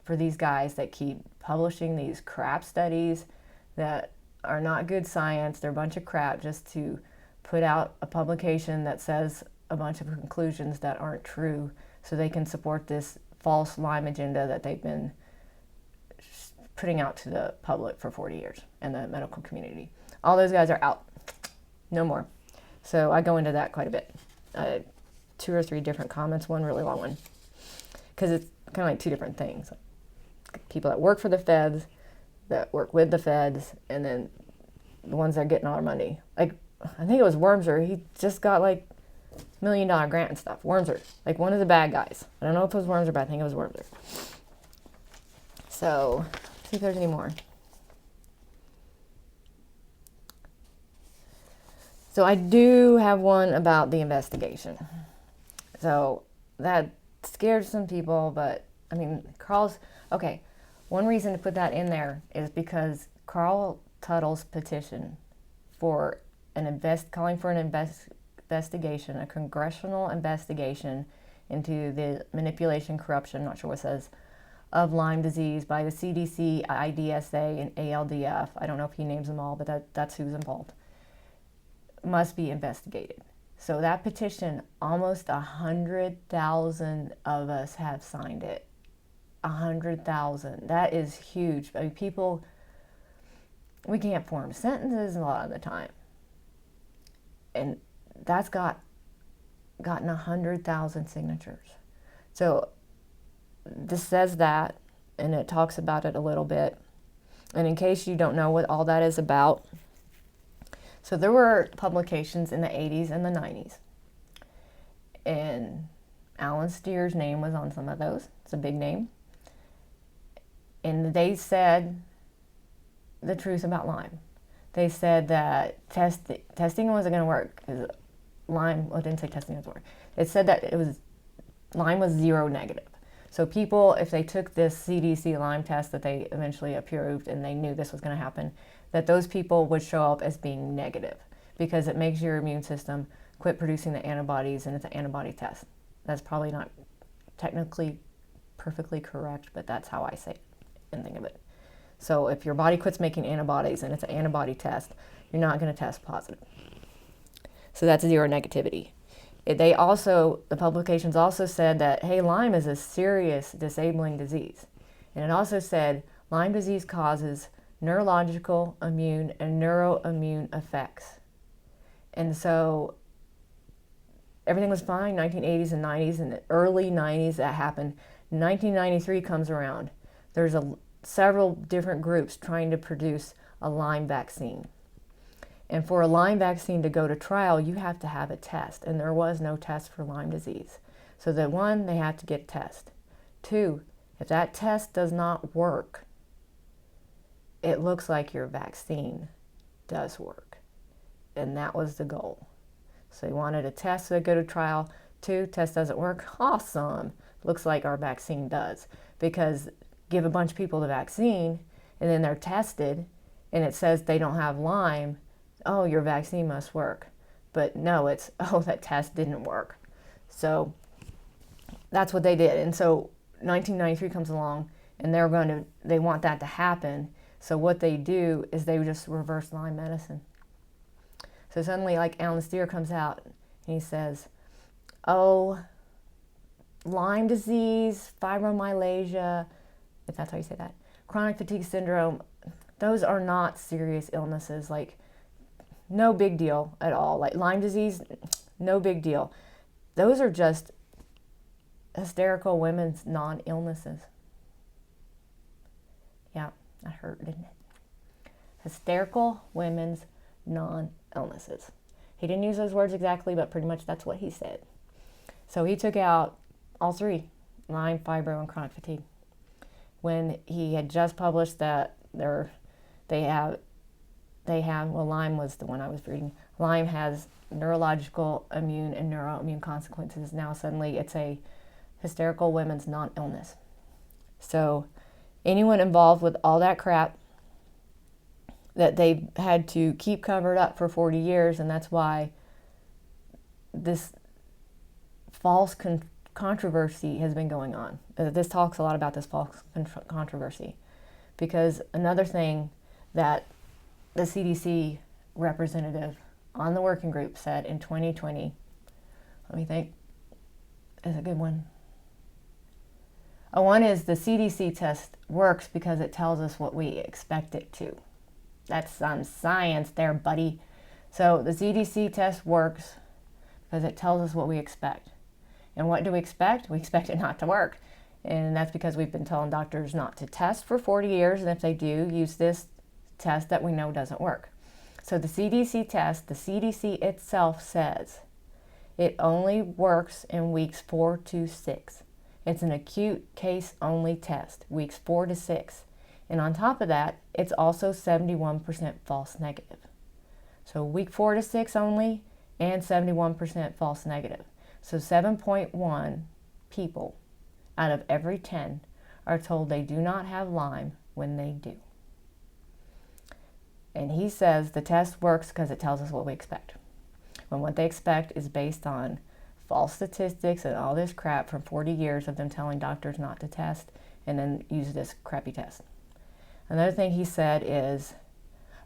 for these guys that keep publishing these crap studies that are not good science. They're a bunch of crap just to put out a publication that says a bunch of conclusions that aren't true so they can support this false Lyme agenda that they've been putting out to the public for 40 years and the medical community. All those guys are out. No more. So I go into that quite a bit. 2 or 3 different comments, one really long one. Because it's kind of like 2 different things. People that work for the feds, that work with the feds, and then the ones that are getting all our money. Like, I think it was Wormser. He just got like $1 million grant and stuff. Wormser. Like one of the bad guys. I don't know if it was Wormser, but I think it was Wormser. So, see if there's any more. So I do have one about the investigation. So that scared some people, but I mean, okay. One reason to put that in there is because Carl Tuttle's petition for calling for an investigation, a congressional investigation into the manipulation, corruption, not sure what it says, of Lyme disease by the CDC, IDSA, and ALDF. I don't know if he names them all, but that's who's involved. Must be investigated. So that petition, almost 100,000 of us have signed it. 100,000. That is huge. I mean, people, we can't form sentences a lot of the time. And that's gotten 100,000 signatures. So this says that, and it talks about it a little bit. And in case you don't know what all that is about, so there were publications in the 80s and the 90s. And Alan Steer's name was on some of those. It's a big name. And they said the truth about Lyme. They said that testing wasn't going to work. Lyme, well, it didn't say testing was work. It said that Lyme was zero negative. So people, if they took this CDC Lyme test that they eventually approved and they knew this was going to happen, that those people would show up as being negative because it makes your immune system quit producing the antibodies, and it's an antibody test. That's probably not technically perfectly correct, but that's how I say it and think of it. So if your body quits making antibodies and it's an antibody test, you're not going to test positive. So that's zero negativity. The publications also said that, hey, Lyme is a serious disabling disease. And it also said Lyme disease causes neurological, immune, and neuroimmune effects. And so everything was fine, 1980s and 90s, and the early 90s that happened. 1993 comes around. There's several different groups trying to produce a Lyme vaccine. And for a Lyme vaccine to go to trial, you have to have a test, and there was no test for Lyme disease. So that one, they had to get a test. Two, if that test does not work, it looks like your vaccine does work. And that was the goal. So you wanted a test to go to trial. Two, test doesn't work. Awesome. Looks like our vaccine does. Because give a bunch of people the vaccine, and then they're tested, and it says they don't have Lyme, oh, your vaccine must work. But no, it's, oh, that test didn't work. So that's what they did. And so 1993 comes along, and they want that to happen. So what they do is they just reverse Lyme medicine. So suddenly, like, Alan Steer comes out and he says, oh, Lyme disease, fibromyalgia, if that's how you say that, chronic fatigue syndrome, those are not serious illnesses. Like, no big deal at all. Like Lyme disease, no big deal. Those are just hysterical women's non-illnesses. Yeah, that hurt, didn't it? Hysterical women's non-illnesses. He didn't use those words exactly, but pretty much that's what he said. So he took out all three, Lyme, fibro, and chronic fatigue. When he had just published that Lyme was the one I was reading. Lyme has neurological, immune, and neuroimmune consequences. Now suddenly it's a hysterical women's non-illness. So anyone involved with all that crap that they've had to keep covered up for 40 years, and that's why this false controversy has been going on. This talks a lot about this false controversy, because another thing that the CDC representative on the working group said in 2020, let me think, is a good one. One is the CDC test works because it tells us what we expect it to. That's some science there, buddy. So the CDC test works because it tells us what we expect. And what do we expect? We expect it not to work. And that's because we've been telling doctors not to test for 40 years, and if they do, use this test that we know doesn't work. So the CDC test, the CDC itself says it only works in weeks 4 to 6. It's an acute case only test, weeks 4 to 6. And on top of that, it's also 71% false negative. So week 4 to 6 only, and 71% false negative. So 7.1 people out of every 10 are told they do not have Lyme when they do. And he says the test works because it tells us what we expect. When what they expect is based on false statistics and all this crap from 40 years of them telling doctors not to test and then use this crappy test. Another thing he said is,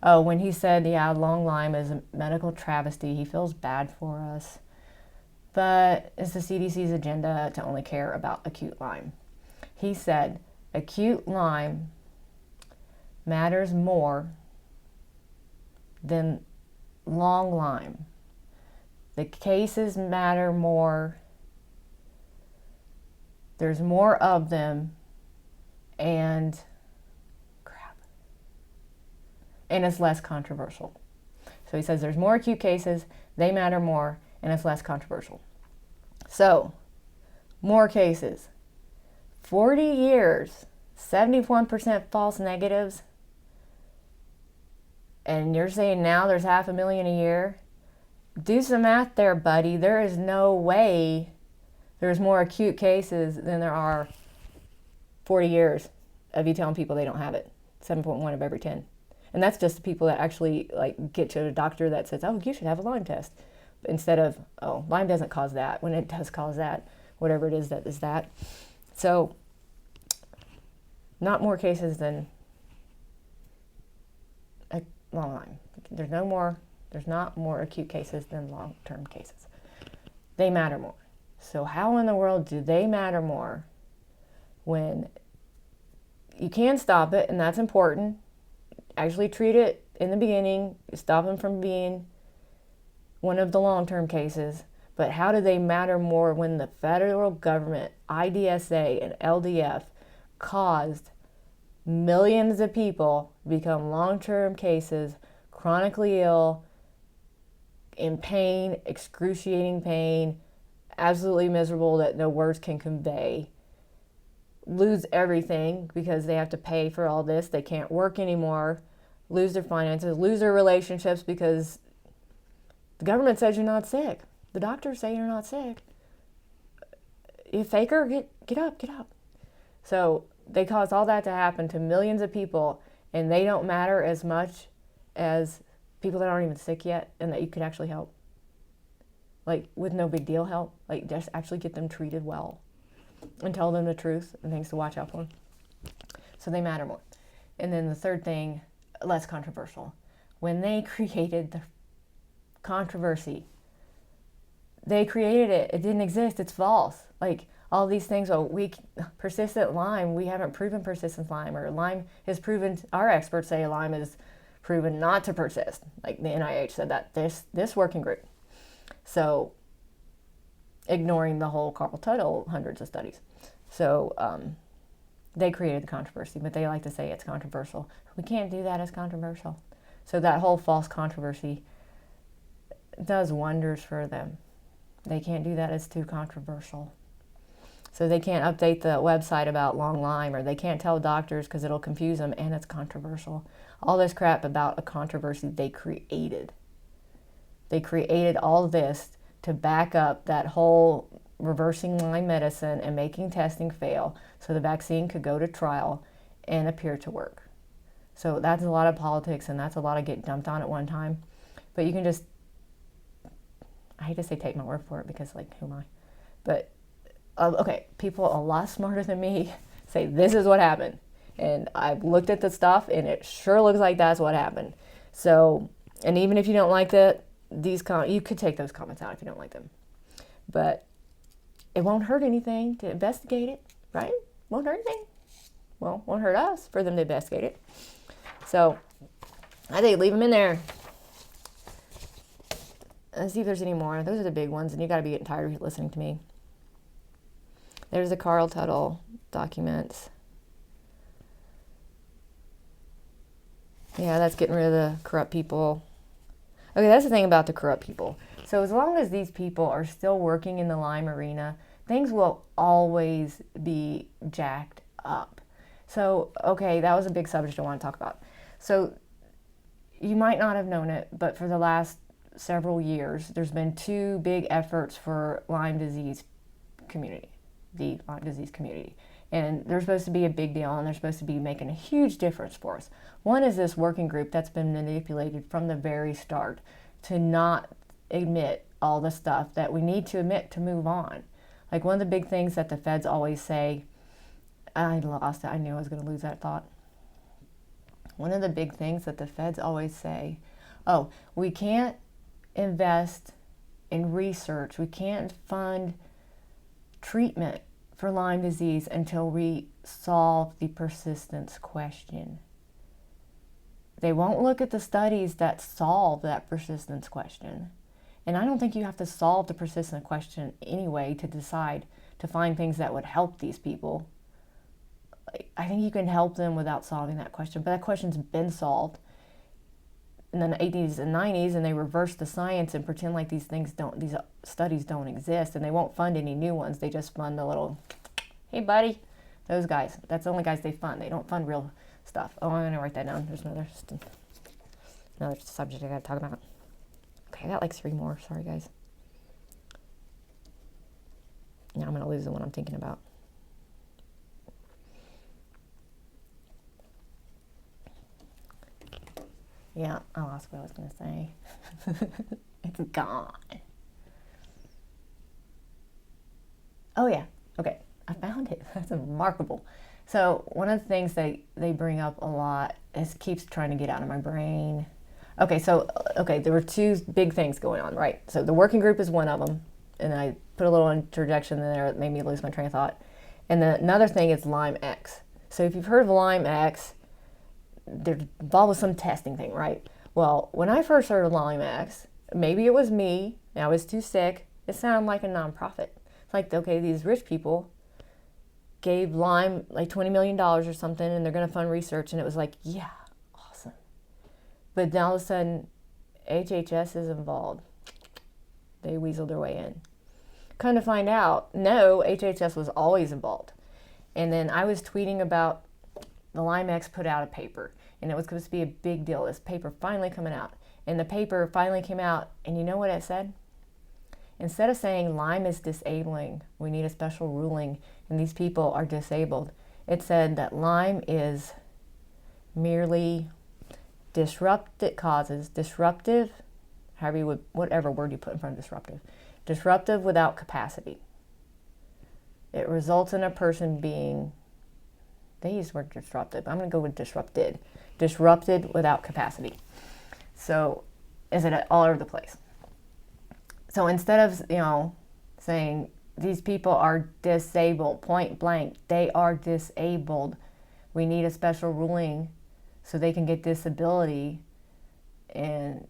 when he said, yeah, long Lyme is a medical travesty, he feels bad for us. But it's the CDC's agenda to only care about acute Lyme. He said, acute Lyme matters more than long Lyme. The cases matter more. There's more of them, and it's less controversial. So he says there's more acute cases, they matter more, and it's less controversial. So, more cases. 40 years, 71% false negatives, and you're saying now there's 500,000 a year? Do some math there, buddy. There is no way there's more acute cases than there are 40 years of you telling people they don't have it. 7.1 of every 10. And that's just the people that actually get to a doctor that says, oh, you should have a Lyme test. Instead of, oh, Lyme doesn't cause that, when it does cause that, whatever it is that is that. So, not more cases than long Lyme. There's not more acute cases than long-term cases. They matter more. So how in the world do they matter more when you can stop it, and that's important. Actually treat it in the beginning, stop them from being one of the long-term cases. But how do they matter more when the federal government, IDSA and LDF, caused millions of people become long-term cases, chronically ill, in pain, excruciating pain, absolutely miserable that no words can convey, lose everything because they have to pay for all this, they can't work anymore, lose their finances, lose their relationships because the government says you're not sick. The doctors say you're not sick. You faker, get up. So they caused all that to happen to millions of people, and they don't matter as much as people that aren't even sick yet and that you could actually help. With no big deal help. Just actually get them treated well and tell them the truth and things to watch out for. So they matter more. And then the third thing, less controversial. When they created the controversy, they created it. It didn't exist. It's false. All these things, persistent Lyme, we haven't proven persistent Lyme, or Lyme is proven, our experts say Lyme is proven not to persist. The NIH said that, this working group. So, ignoring the whole Carl Tuttle hundreds of studies. So, they created the controversy, but they like to say it's controversial. We can't do that as controversial. So that whole false controversy does wonders for them. They can't do that as too controversial. So they can't update the website about long Lyme, or they can't tell doctors because it'll confuse them and it's controversial. All this crap about a controversy they created. They created all this to back up that whole reversing Lyme medicine and making testing fail so the vaccine could go to trial and appear to work. So that's a lot of politics, and that's a lot of get dumped on at one time. But you can just, I hate to say take my word for it because who am I? But okay, people a lot smarter than me say this is what happened. And I've looked at the stuff and it sure looks like that's what happened. So, and even if you don't like that, you could take those comments out if you don't like them. But it won't hurt anything to investigate it, right? Won't hurt anything. Well, won't hurt us for them to investigate it. So, I think leave them in there. Let's see if there's any more. Those are the big ones, and you got to be getting tired of listening to me. There's the Carl Tuttle documents. Yeah, that's getting rid of the corrupt people. Okay, that's the thing about the corrupt people. So as long as these people are still working in the Lyme arena, things will always be jacked up. So, okay, that was a big subject I want to talk about. So you might not have known it, but for the last several years, there's been 2 big efforts for Lyme disease community, the Lyme disease community. And they're supposed to be a big deal, and they're supposed to be making a huge difference for us. One is this working group that's been manipulated from the very start to not admit all the stuff that we need to admit to move on. Like, one of the big things that the feds always say, I lost it, I knew I was going to lose that thought. One of the big things that the feds always say, oh, we can't invest in research, we can't fund treatment for Lyme disease until we solve the persistence question. They won't look at the studies that solve that persistence question. And I don't think you have to solve the persistence question anyway to decide to find things that would help these people. I think you can help them without solving that question, but that question's been solved in the 80s and 90s, and they reverse the science and pretend like these studies don't exist, and they won't fund any new ones. They just fund the little, hey buddy, those guys. That's the only guys they fund. They don't fund real stuff. Oh, I'm gonna write that down. There's another subject I gotta talk about. Okay, I got like 3 more. Sorry, guys. Now I'm gonna lose the one I'm thinking about. Yeah, I lost what I was going to say. It's gone. Oh, yeah. Okay, I found it. That's remarkable. So one of the things they bring up a lot is keeps trying to get out of my brain. Okay, there were 2 big things going on, right? So the working group is one of them, and I put a little interjection in there that made me lose my train of thought. And another thing is Lyme X. So if you've heard of Lyme X, they're involved with some testing thing, right? Well, when I first heard of Lyme X, maybe it was me, and I was too sick, it sounded like a nonprofit. It's like, okay, these rich people gave Lyme like $20 million or something, and they're going to fund research, and it was like, yeah, awesome. But now all of a sudden, HHS is involved. They weaseled their way in. Come to find out, no, HHS was always involved. And then I was tweeting about the Lyme X put out a paper, and it was supposed to be a big deal. This paper finally coming out, and the paper finally came out, and you know what it said? Instead of saying Lyme is disabling, we need a special ruling, and these people are disabled, it said that Lyme is merely disruptive, however you would, whatever word you put in front of disruptive without capacity. It results in a person being, they use the word disruptive. I'm going to go with disrupted. Disrupted without capacity. So, is it all over the place? So instead of, saying these people are disabled, point blank, they are disabled. We need a special ruling so they can get disability and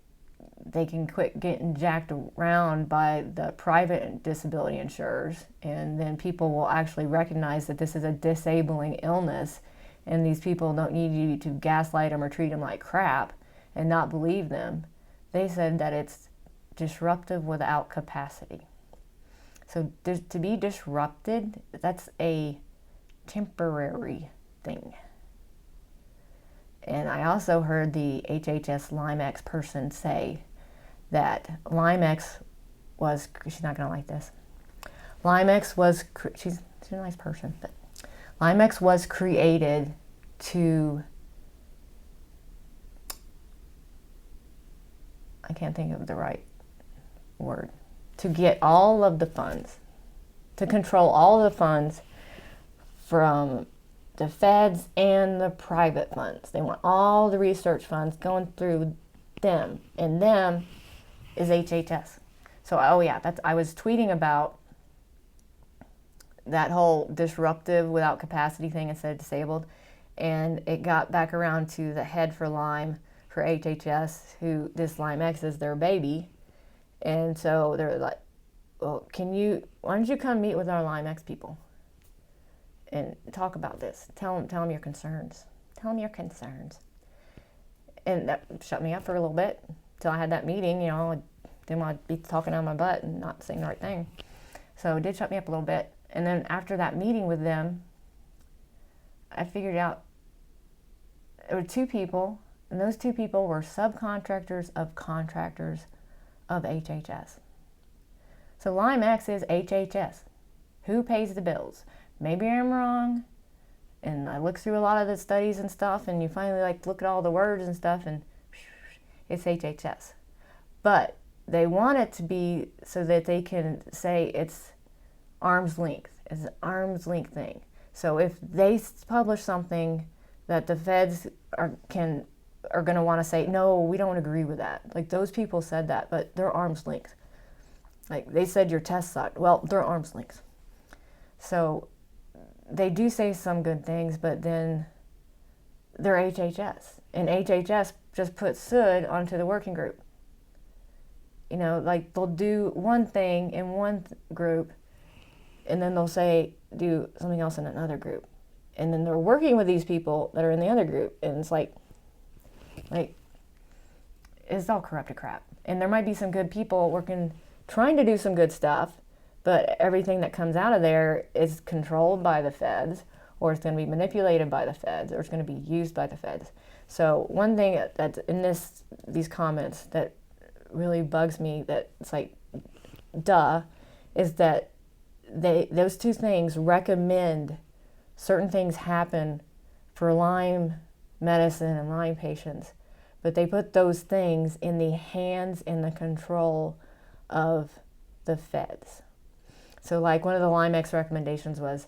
they can quit getting jacked around by the private disability insurers, and then people will actually recognize that this is a disabling illness, and these people don't need you to gaslight them or treat them like crap and not believe them. They said that it's disruptive without capacity. So to be disrupted, that's a temporary thing. And I also heard the HHS Lyme X person say that Lyme X was, she's not going to like this. Lyme X was, she's a nice person, but Lyme X was created to, I can't think of the right word, to get all of the funds, to control all of the funds from the feds and the private funds. They want all the research funds going through them, and them is HHS. So, I was tweeting about that whole disruptive without capacity thing instead of disabled, and it got back around to the head for Lyme for HHS, who this Lyme X is their baby, and so they're like, well, why don't you come meet with our Lyme X people and talk about this? Tell them your concerns. Tell them your concerns. And that shut me up for a little bit till I had that meeting. I didn't want to be talking out of my butt and not saying the right thing. So it did shut me up a little bit. And then after that meeting with them, I figured out there were 2 people And those two people were subcontractors of contractors of HHS. So Lyme X is HHS. Who pays the bills? Maybe I'm wrong. And I looked through a lot of the studies and stuff, and you finally look at all the words and stuff, and it's HHS. But they want it to be so that they can say it's arm's length. It's an arm's length thing. So if they publish something that the feds are going to want to say, no, we don't agree with that. Like, those people said that, but they're arm's length. Like, they said your test sucked. Well, they're arm's length. So they do say some good things, but then they're HHS. And HHS just puts SUD onto the working group. You know, like, they'll do one thing in one group, and then they'll say, do something else in another group. And then they're working with these people that are in the other group, and it's like, it's all corrupted crap. And there might be some good people trying to do some good stuff, but everything that comes out of there is controlled by the feds, or it's going to be manipulated by the feds, or it's going to be used by the feds. So one thing that's in these comments that really bugs me, that it's like, duh, is that those two things recommend certain things happen for Lyme medicine and Lyme patients, but they put those things in the hands and the control of the feds. So like, one of the Lyme X recommendations was,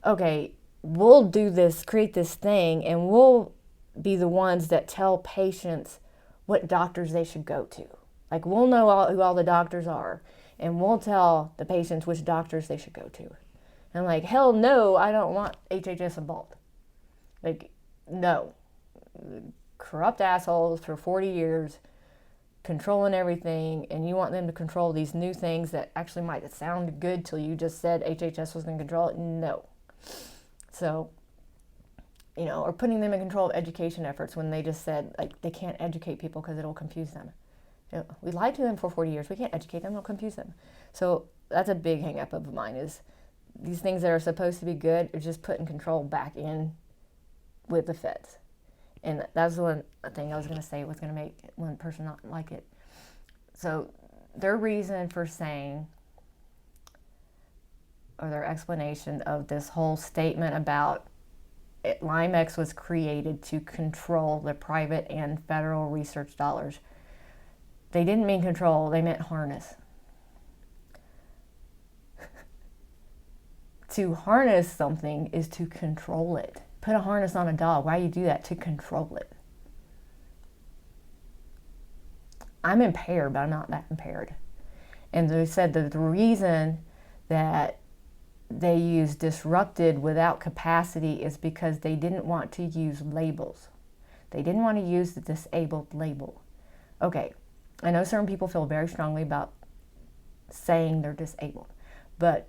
okay, we'll do this, create this thing, and we'll be the ones that tell patients what doctors they should go to. Like, we'll know who all the doctors are, and we'll tell the patients which doctors they should go to. And like, hell no, I don't want HHS involved. Like, no. Corrupt assholes for 40 years, controlling everything, and you want them to control these new things that actually might sound good till you just said HHS was going to control it. No. So, you know, or putting them in control of education efforts when they just said, like, they can't educate people because it'll confuse them. You know, we lied to them for 40 years. We can't educate them. It'll confuse them. So that's a big hang up of mine, is these things that are supposed to be good are just putting control back in with the feds. And that's one thing I was going to say was going to make one person not like it. So their reason for saying, or their explanation of this whole statement about Lyme X was created to control the private and federal research dollars. They didn't mean control, they meant harness. To harness something is to control it. Put a harness on a dog. Why do you do that? To control it. I'm impaired, but I'm not that impaired. And they said that the reason that they use disrupted without capacity is because they didn't want to use labels. They didn't want to use the disabled label. Okay, I know certain people feel very strongly about saying they're disabled, but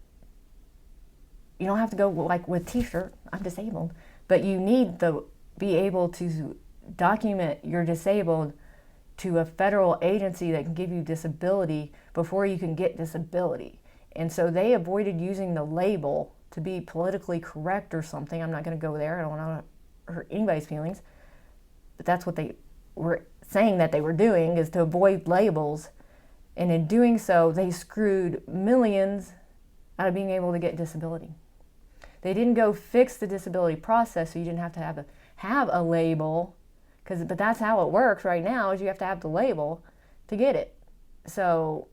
you don't have to go like with t-shirt, I'm disabled, but you need to be able to document you're disabled to a federal agency that can give you disability before you can get disability. And so they avoided using the label to be politically correct or something. I'm not going to go there. I don't want to hurt anybody's feelings. But that's what they were saying that they were doing, is to avoid labels. And in doing so, they screwed millions out of being able to get disability. They didn't go fix the disability process, so you didn't have to have a label. But that's how it works right now, is you have to have the label to get it. So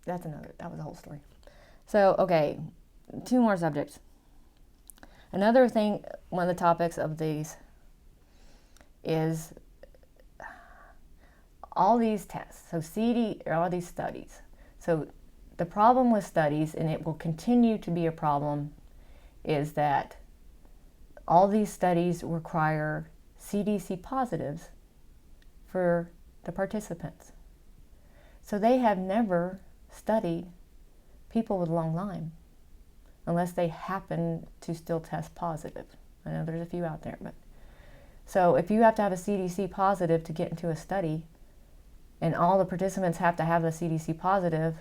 that was the whole story. So, okay, 2 more subjects. Another thing, one of the topics of these is all these tests. So all these studies. So the problem with studies, and it will continue to be a problem, is that all these studies require CDC positives for the participants. So they have never studied people with long Lyme unless they happen to still test positive. I know there's a few out there, but so if you have to have a CDC positive to get into a study, and all the participants have to have the CDC positive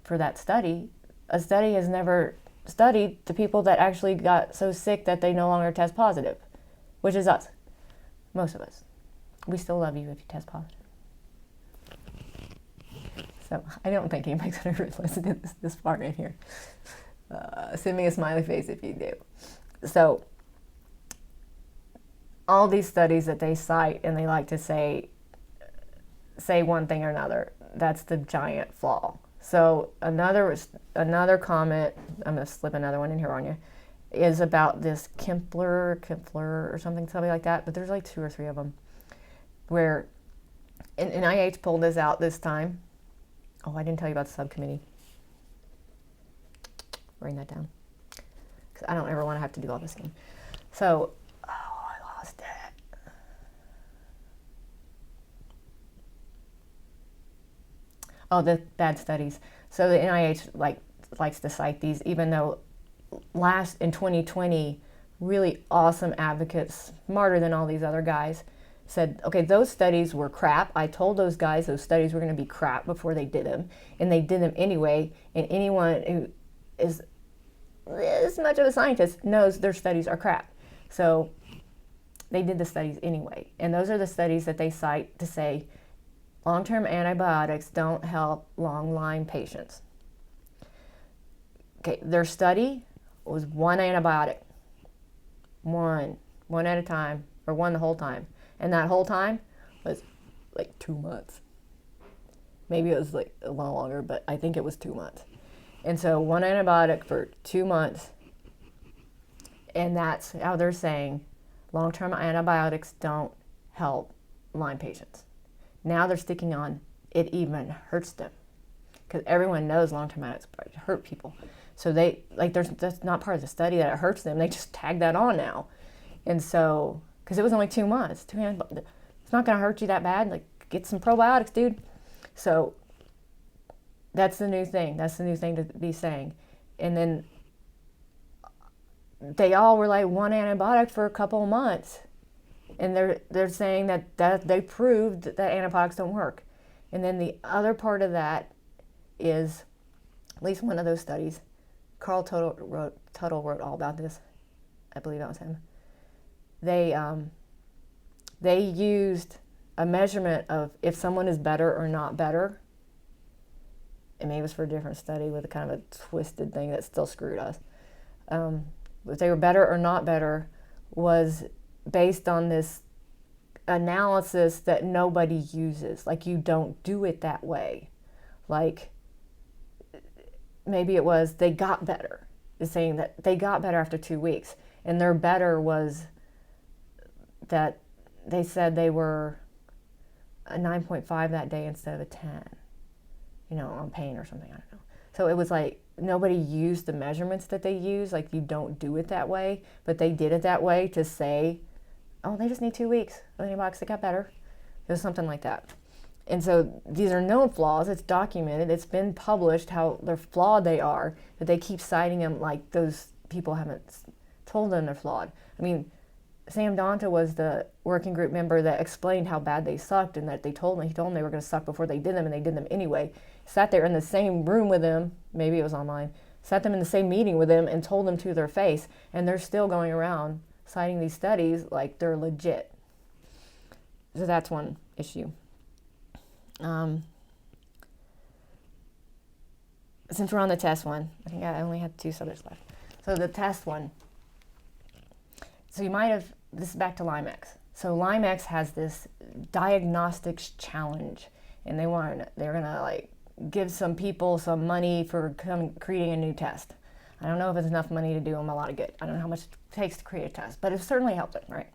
for that study, a study has never studied the people that actually got so sick that they no longer test positive, which is us. Most of us. We still love you if you test positive. So I don't think anybody's going to listen to this far in here. Send me a smiley face if you do. So all these studies that they cite, and they like to say one thing or another, that's the giant flaw. So another comment, I'm going to slip another one in here on you, is about this Kempler or something like that, but there's like 2 or 3 of them, where, and NIH pulled this out this time. Oh, I didn't tell you about the subcommittee. Writing that down, because I don't ever want to have to do all this again. So, I lost it. Oh, the bad studies. So the NIH likes to cite these, even though in 2020, really awesome advocates, smarter than all these other guys, said, okay, those studies were crap. I told those guys those studies were going to be crap before they did them, and they did them anyway. And anyone who is as much of a scientist knows their studies are crap. So they did the studies anyway. And those are the studies that they cite to say long-term antibiotics don't help long Lyme patients. Okay, their study was 1 antibiotic. One at a time, or 1 the whole time. And that whole time was like 2 months. Maybe it was like a little longer, but I think it was 2 months. And so 1 antibiotic for 2 months. And that's how they're saying long-term antibiotics don't help Lyme patients. Now they're sticking on it even hurts them. Because everyone knows long-term antibiotics hurt people. So that's not part of the study that it hurts them. They just tag that on now. And so, because it was only 2 months. It's not going to hurt you that bad. Like, get some probiotics, dude. So that's the new thing. That's the new thing to be saying. And then they all were like 1 antibiotic for a couple of months. And they're saying that they proved that antibiotics don't work. And then the other part of that is, at least one of those studies, Carl Tuttle wrote all about this. I believe that was him. They used a measurement of if someone is better or not better. And maybe it was for a different study with a kind of a twisted thing that still screwed us. If they were better or not better was based on this analysis that nobody uses. Like, you don't do it that way. Like, maybe it was they got better. Is saying that they got better after 2 weeks. And their better was that they said they were a 9.5 that day instead of a 10, on pain or something, I don't know. So it was like nobody used the measurements that they use, like you don't do it that way, but they did it that way to say, oh, they just need 2 weeks of antibiotics, they got better. It was something like that. And so these are known flaws, it's documented, it's been published how they're flawed they are, but they keep citing them like those people haven't told them they're flawed. I mean, Sam Donta was the working group member that explained how bad they sucked and that he told them they were going to suck before they did them, and they did them anyway. Sat there in the same room with them, maybe it was online, sat them in the same meeting with them and told them to their face, and they're still going around citing these studies like they're legit. So that's one issue. Since we're on the test one, I think I only have 2 subjects left. So the test one. So you might have, this is back to LymeX. So LymeX has this diagnostics challenge, and they're gonna like give some people some money for creating a new test. I don't know if it's enough money to do them a lot of good. I don't know how much it takes to create a test, but it certainly helps them, right?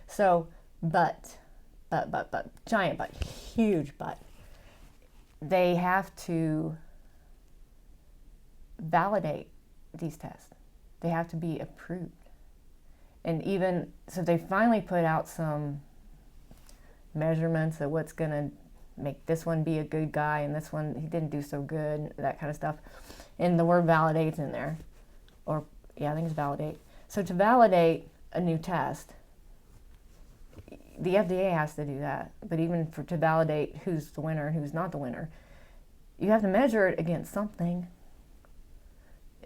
So, but, giant but, huge but, they have to validate these tests. They have to be approved. And even, so they finally put out some measurements of what's going to make this one be a good guy and this one, he didn't do so good, that kind of stuff. And the word validate's in there. Or, yeah, I think it's validate. So to validate a new test, the FDA has to do that. But even to validate who's the winner and who's not the winner, you have to measure it against something.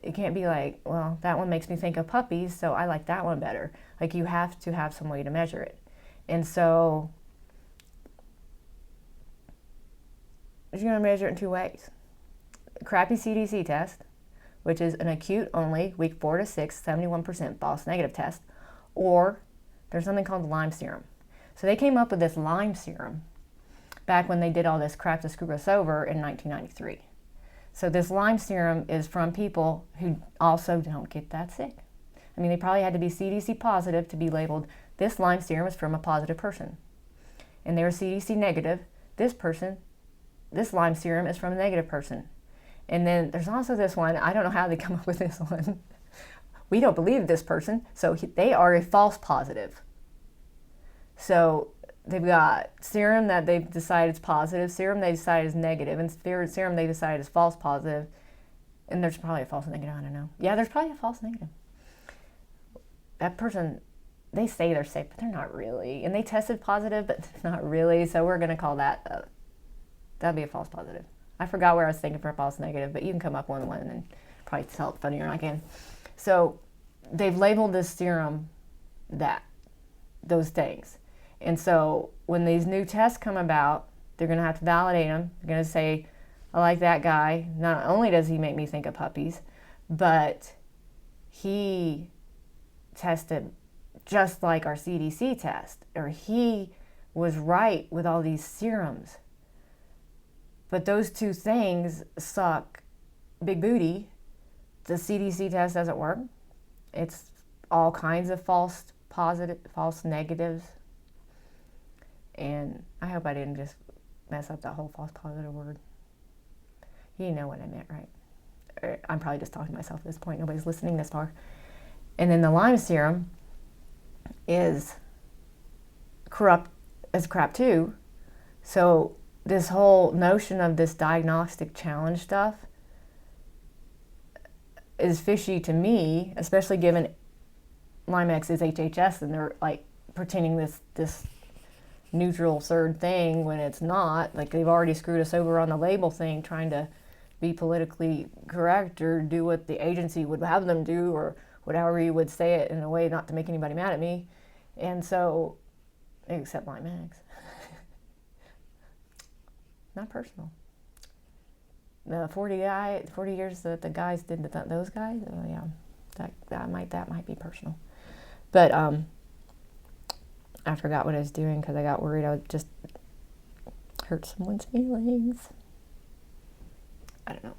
It can't be like, well, that one makes me think of puppies, so I like that one better. Like, you have to have some way to measure it. And so you're going to measure it in two ways. Crappy CDC test, which is an acute only, week 4 to 6, 71% false negative test, or there's something called the Lyme serum. So they came up with this Lyme serum back when they did all this crap to screw us over in 1993. So this Lyme serum is from people who also don't get that sick. I mean, they probably had to be CDC positive to be labeled, this Lyme serum is from a positive person. And they were CDC negative, this Lyme serum is from a negative person. And then there's also this one, I don't know how they come up with this one. We don't believe this person, so they are a false positive. So they've got serum that they've decided is positive, serum they decide is negative, and serum they decide is false positive. And there's probably a false negative, I don't know. Yeah, there's probably a false negative. That person, they say they're sick, but they're not really. And they tested positive, but not really. So we're going to call that, that'd be a false positive. I forgot where I was thinking for a false negative, but you can come up with one and then probably tell it funnier than I can. So they've labeled this serum those things. And so when these new tests come about, they're going to have to validate them. They're going to say, I like that guy. Not only does he make me think of puppies, but he tested just like our CDC test, or he was right with all these serums. But those two things suck big booty. The CDC test doesn't work. It's all kinds of false negatives. And I hope I didn't just mess up that whole false positive word. You know what I meant, right? I'm probably just talking to myself at this point. Nobody's listening this far. And then the Lyme serum is corrupt as crap too. So this whole notion of this diagnostic challenge stuff is fishy to me, especially given LymeX is HHS and they're like pretending this neutral third thing when it's not. Like they've already screwed us over on the label thing, trying to be politically correct or do what the agency would have them do, or whatever you would say it in a way not to make anybody mad at me. And so, except LymeX. Not personal. The 40 years that the guys did to those guys, oh yeah, that might be personal. But I forgot what I was doing because I got worried I would just hurt someone's feelings. I don't know.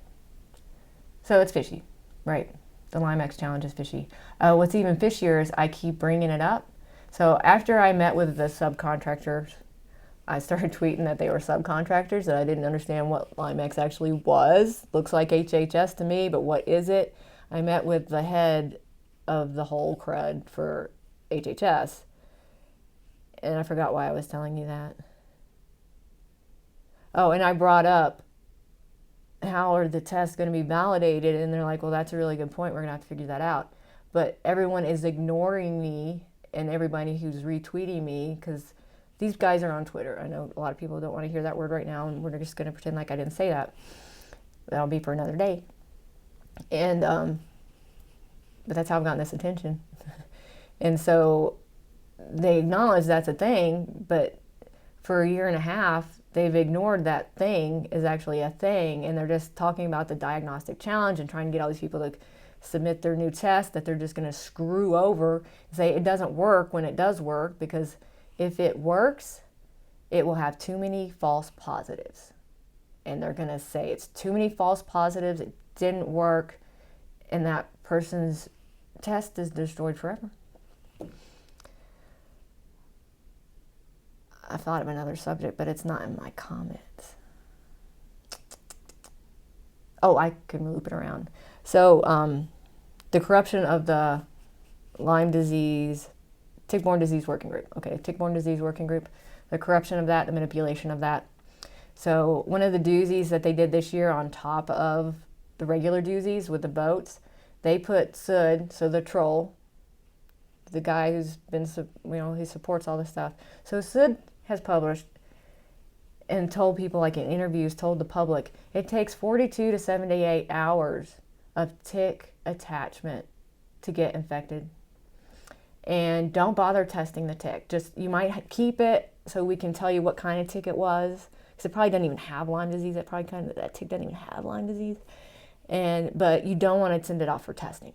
So it's fishy, right? The LymeX challenge is fishy. What's even fishier is I keep bringing it up. So after I met with the subcontractors, I started tweeting that they were subcontractors, that I didn't understand what LymeX actually was. Looks like HHS to me, but what is it? I met with the head of the whole crud for HHS, and I forgot why I was telling you that. Oh, and I brought up, how are the tests going to be validated? And they're like, well, that's a really good point. We're going to have to figure that out. But everyone is ignoring me and everybody who's retweeting me, because these guys are on Twitter. I know a lot of people don't want to hear that word right now, and we're just going to pretend like I didn't say that. That'll be for another day. And, but that's how I've gotten this attention. And so they acknowledge that's a thing, but for a year and a half, they've ignored that thing is actually a thing, and they're just talking about the diagnostic challenge and trying to get all these people to submit their new test that they're just going to screw over and say it doesn't work when it does work, because if it works, it will have too many false positives. And they're going to say it's too many false positives, it didn't work, and that person's test is destroyed forever. I thought of another subject, but it's not in my comments. Oh, I can loop it around. So the corruption of the Lyme disease, tick-borne disease working group. Okay, tick-borne disease working group. The corruption of that, the manipulation of that. So one of the doozies that they did this year on top of the regular doozies with the boats, they put Sud, so the troll, the guy who's been, he supports all this stuff. So Sud has published and told people, like in interviews, told the public, it takes 42 to 78 hours of tick attachment to get infected. And don't bother testing the tick. Just, you might keep it so we can tell you what kind of tick it was, because it probably doesn't even have Lyme disease. That tick doesn't even have Lyme disease. But you don't want to send it off for testing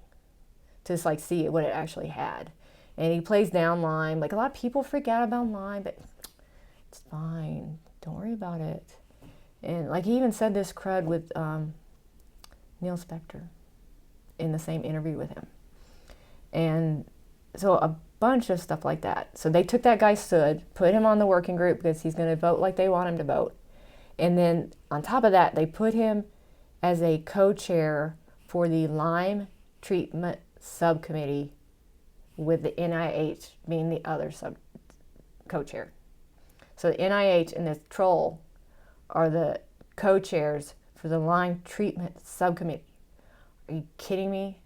to just like see what it actually had. And he plays down Lyme. Like, a lot of people freak out about Lyme, but it's fine. Don't worry about it. And like, he even said this crud with Neil Spector in the same interview with him. And so a bunch of stuff like that. So they took that guy Sud, put him on the working group because he's going to vote like they want him to vote. And then on top of that, they put him as a co-chair for the Lyme treatment subcommittee, with the NIH being the other co-chair. So the NIH and the troll are the co-chairs for the Lyme treatment subcommittee. Are you kidding me?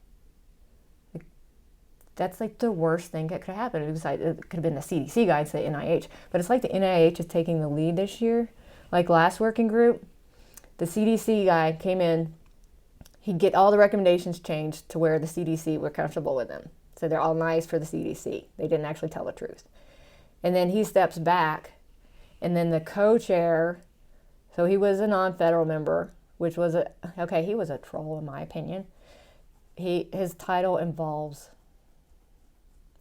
That's like the worst thing that could happen. It could have been the CDC guy instead of NIH. But it's like the NIH is taking the lead this year. Like last working group, the CDC guy came in. He'd get all the recommendations changed to where the CDC were comfortable with them. So they're all nice for the CDC. They didn't actually tell the truth. And then he steps back. And then the co-chair, so he was a non-federal member, which was he was a troll in my opinion. His title involves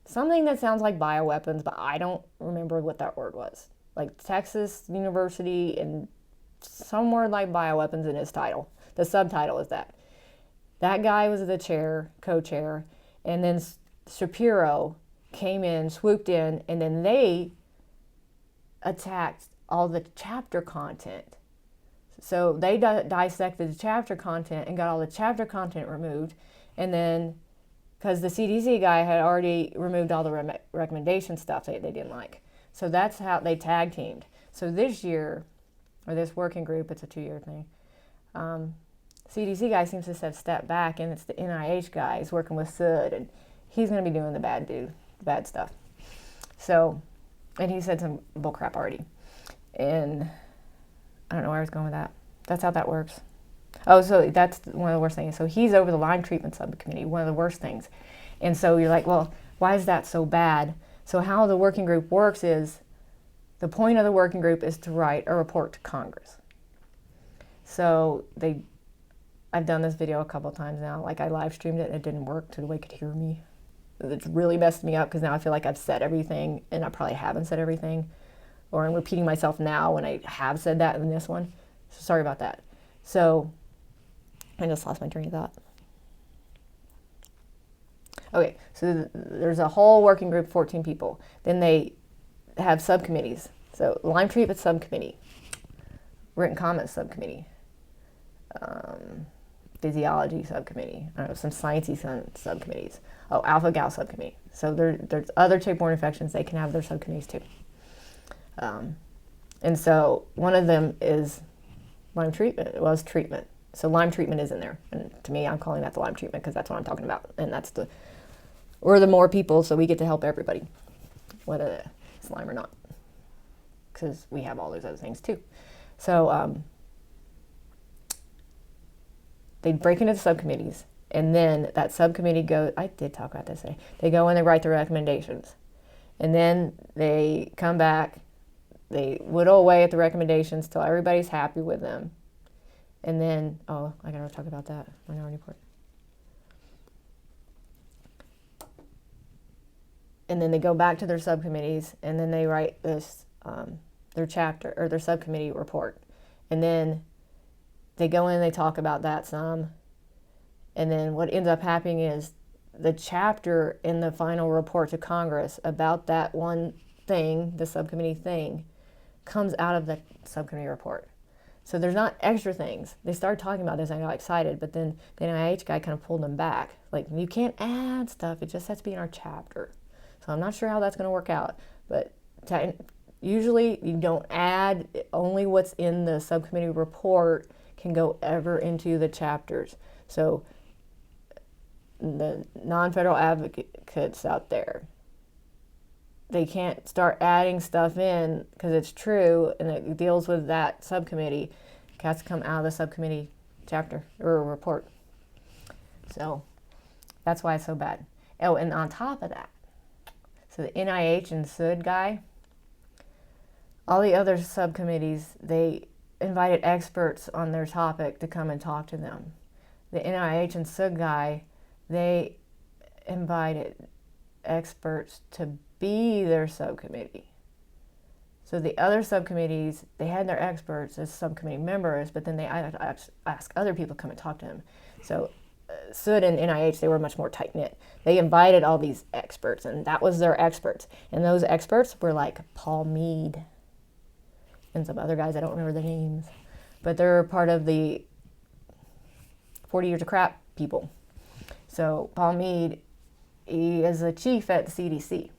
something that sounds like bioweapons, but I don't remember what that word was. Like Texas University and some word like bioweapons in his title. The subtitle is that. That guy was the co-chair, and then Shapiro came in, swooped in, and then they attacked all the chapter content. So they dissected the chapter content and got all the chapter content removed, and then because the CDC guy had already removed all the recommendation stuff they didn't like. So that's how they tag teamed. So this year, or this working group, it's a 2-year thing, CDC guy seems to have stepped back, and it's the NIH guy. He's working with Sud, and he's going to be doing the bad stuff. So, and he said some bullcrap already. And I don't know where I was going with that. That's how that works. Oh, so that's one of the worst things. So he's over the Lyme treatment subcommittee, one of the worst things. And so you're like, well, why is that so bad? So how the working group works is, the point of the working group is to write a report to Congress. So I've done this video a couple of times now. Like, I live streamed it and it didn't work so nobody could hear me. It's really messed me up because now I feel like I've said everything and I probably haven't said everything. Or I'm repeating myself now when I have said that in this one. So sorry about that. So I just lost my train of thought. Okay, so there's a whole working group, 14 people. Then they have subcommittees. So Lyme treatment subcommittee, written comments subcommittee, physiology subcommittee, I don't know, some sciencey subcommittees. Oh, alpha-gal subcommittee. So there's other tick-borne infections. They can have their subcommittees too. And so one of them is Lyme treatment. It was treatment. So Lyme treatment is in there. And to me, I'm calling that the Lyme treatment because that's what I'm talking about. And we're the more people, so we get to help everybody, whether it's Lyme or not, because we have all those other things too. So they break into the subcommittees, and then that subcommittee goes, I did talk about this today. They go and they write the recommendations. And then they come back, they whittle away at the recommendations till everybody's happy with them. And then, I gotta talk about that, Minority Report. And then they go back to their subcommittees, and then they write this, their chapter, or their subcommittee report. And then they go in, they talk about that some. And then what ends up happening is the chapter in the final report to Congress about that one thing, the subcommittee thing, comes out of the subcommittee report. So there's not extra things. They started talking about this and I got excited, but then the NIH guy kind of pulled them back. Like, you can't add stuff, it just has to be in our chapter. So I'm not sure how that's going to work out, but usually you don't add, only what's in the subcommittee report can go ever into the chapters. So the non-federal advocates out there, they can't start adding stuff in because it's true and it deals with that subcommittee. It has to come out of the subcommittee chapter or report. So that's why it's so bad. Oh, and on top of that, So the NIH and SUD guy, all the other subcommittees, they invited experts on their topic to come and talk to them. The NIH and SUD guy, they invited experts to be their subcommittee. So the other subcommittees, they had their experts as subcommittee members, but then they ask other people to come and talk to them. So SUD and NIH, they were much more tight-knit. They invited all these experts, and that was their experts. And those experts were like Paul Mead and some other guys, I don't remember their names. But they're part of the 40 Years of Crap people. So Paul Mead, he is a chief at the CDC.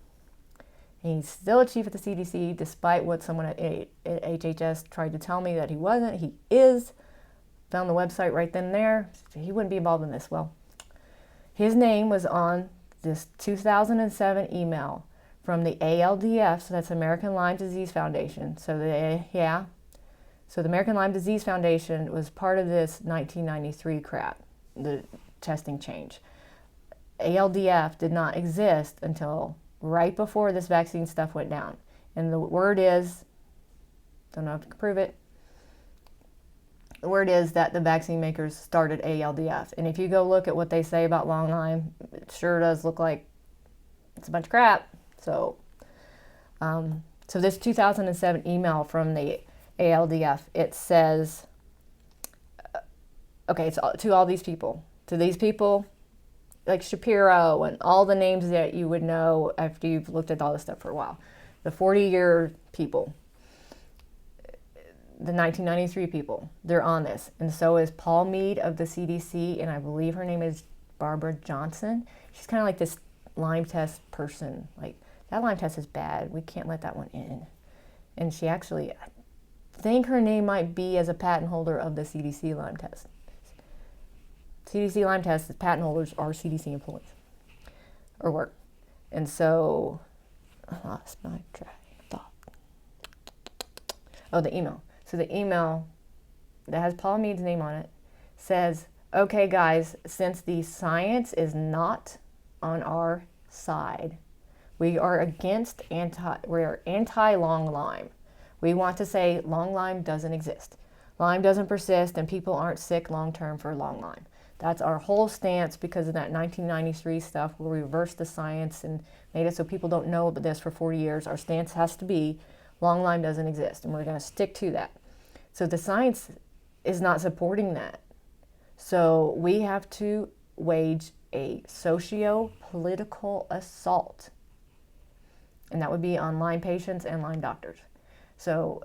He's still a chief at the CDC, despite what someone at HHS tried to tell me that he wasn't. He is. Found the website right then and there. He wouldn't be involved in this. Well, his name was on this 2007 email from the ALDF, so that's American Lyme Disease Foundation. So the American Lyme Disease Foundation was part of this 1993 crap, the testing change. ALDF did not exist until right before this vaccine stuff went down. And the word is, don't know if I can prove it, the word is that the vaccine makers started ALDF. And if you go look at what they say about long Lyme, it sure does look like it's a bunch of crap. So this 2007 email from the ALDF, it says, okay, it's to all these people. To these people, like Shapiro and all the names that you would know after you've looked at all this stuff for a while. The 40-year people, the 1993 people, they're on this. And so is Paul Mead of the CDC, and I believe her name is Barbara Johnson. She's kind of like this Lyme test person. Like, that Lyme test is bad. We can't let that one in. And she actually, I think her name might be as a patent holder of the CDC Lyme test. CDC Lyme test, the patent holders are CDC employees or work. And so, I lost my train of thought. Oh, the email. So the email that has Paul Mead's name on it says, okay guys, since the science is not on our side, we are anti-long Lyme. We want to say long Lyme doesn't exist. Lyme doesn't persist and people aren't sick long-term for long Lyme. That's our whole stance because of that 1993 stuff where we reversed the science and made it so people don't know about this for 40 years. Our stance has to be long Lyme doesn't exist, and we're going to stick to that. So the science is not supporting that. So we have to wage a socio-political assault, and that would be on Lyme patients and Lyme doctors. So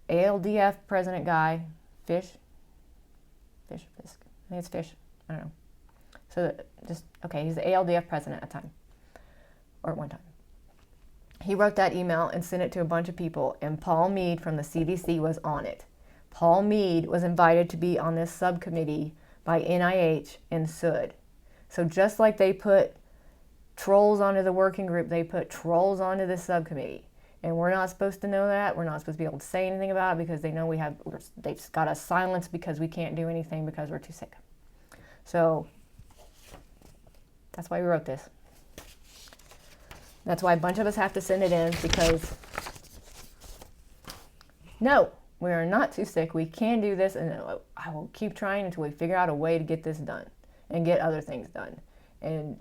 ALDF president guy, Fish, I think it's Fish, I don't know. So he's the ALDF president at a time, or at one time. He wrote that email and sent it to a bunch of people, and Paul Mead from the CDC was on it. Paul Mead was invited to be on this subcommittee by NIH and SUD. So just like they put trolls onto the working group, they put trolls onto this subcommittee. And we're not supposed to know that. We're not supposed to be able to say anything about it because they know they've got us silenced because we can't do anything because we're too sick. So that's why we wrote this. That's why a bunch of us have to send it in, because no, we are not too sick. We can do this, and I will keep trying until we figure out a way to get this done and get other things done. And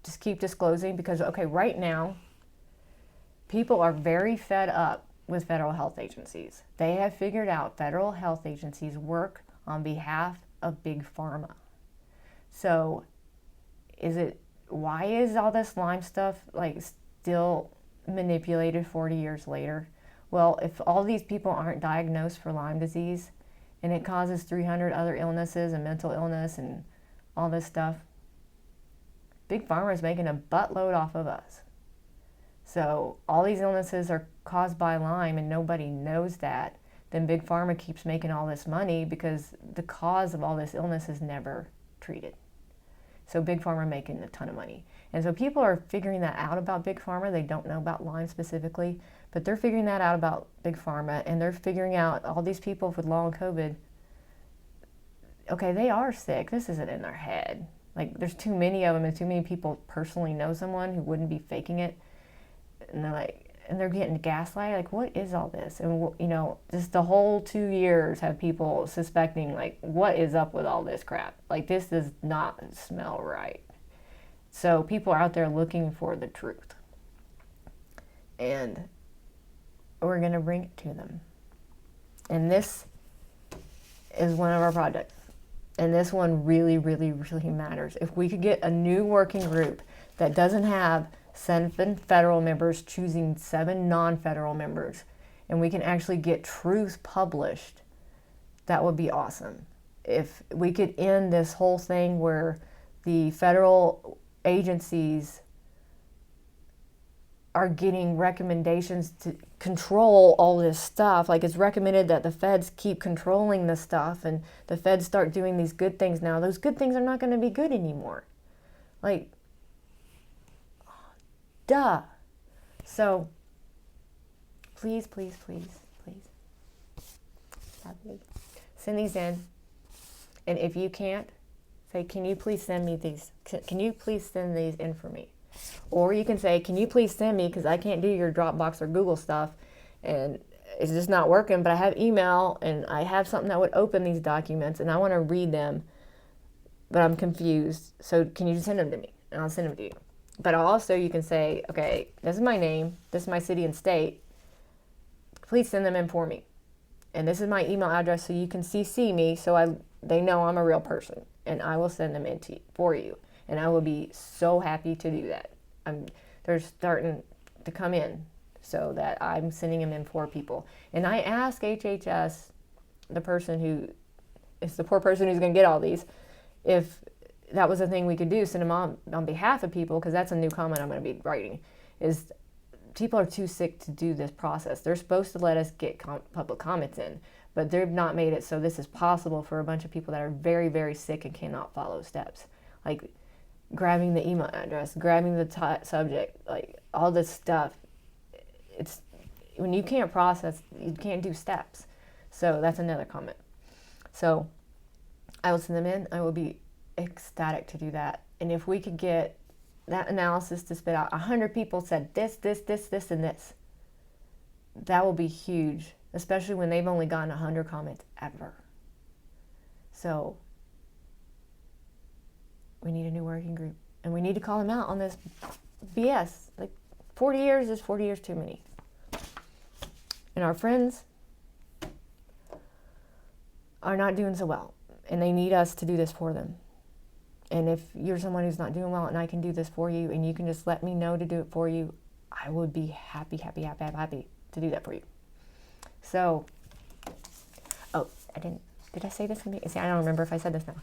just keep disclosing, because, okay, right now, people are very fed up with federal health agencies. They have figured out federal health agencies work on behalf of big pharma. So why is all this Lyme stuff like still manipulated 40 years later? Well, if all these people aren't diagnosed for Lyme disease and it causes 300 other illnesses and mental illness and all this stuff, big pharma is making a buttload off of us. So all these illnesses are caused by Lyme and nobody knows that. Then big pharma keeps making all this money because the cause of all this illness is never treated. So big pharma making a ton of money. And so people are figuring that out about big pharma. They don't know about Lyme specifically, but they're figuring that out about big pharma, and they're figuring out all these people with long COVID, okay, they are sick. This isn't in their head. Like, there's too many of them and too many people personally know someone who wouldn't be faking it. and they're like, and they're getting gaslighted, like, what is all this? And, you know, just the whole 2 years have people suspecting, like, what is up with all this crap? Like, this does not smell right. So people are out there looking for the truth. And we're going to bring it to them. And this is one of our projects. And this one really, really, really matters. If we could get a new working group that doesn't have 7 federal members choosing 7 non-federal members, and we can actually get truth published, that would be awesome. If we could end this whole thing where the federal agencies are getting recommendations to control all this stuff. Like, it's recommended that the feds keep controlling this stuff, and the feds start doing these good things now. Those good things are not going to be good anymore. Like, duh. So, please, please, please, please, send these in. And if you can't, say, can you please send me these? Can you please send these in for me? Or you can say, can you please send me, because I can't do your Dropbox or Google stuff, and it's just not working, but I have email, and I have something that would open these documents, and I want to read them, but I'm confused. So can you just send them to me? And I'll send them to you. But also you can say, okay, this is my name, this is my city and state, please send them in for me. And this is my email address, so you can CC me, so they know I'm a real person, and I will send them in for you. And I will be so happy to do that. They're starting to come in, so that I'm sending them in for people. And I ask HHS, the person who is the poor person who's going to get all these, if that was a thing we could do, send them on behalf of people, because that's a new comment I'm going to be writing, is people are too sick to do this process. They're supposed to let us get public comments in, but they've not made it so this is possible for a bunch of people that are very, very sick and cannot follow steps. Like, grabbing the email address, grabbing the subject, like all this stuff. It's when you can't process, you can't do steps. So that's another comment. So I will send them in. I will be ecstatic to do that. And if we could get that analysis to spit out 100 people said this, this, this, this, and this, that will be huge, especially when they've only gotten 100 comments ever. So we need a new working group, and we need to call them out on this BS. Like, 40 years is 40 years too many. And our friends are not doing so well, and they need us to do this for them. And if you're someone who's not doing well and I can do this for you, and you can just let me know to do it for you, I would be happy, happy, happy, happy to do that for you. So, oh, did I say this? See, I don't remember if I said this now.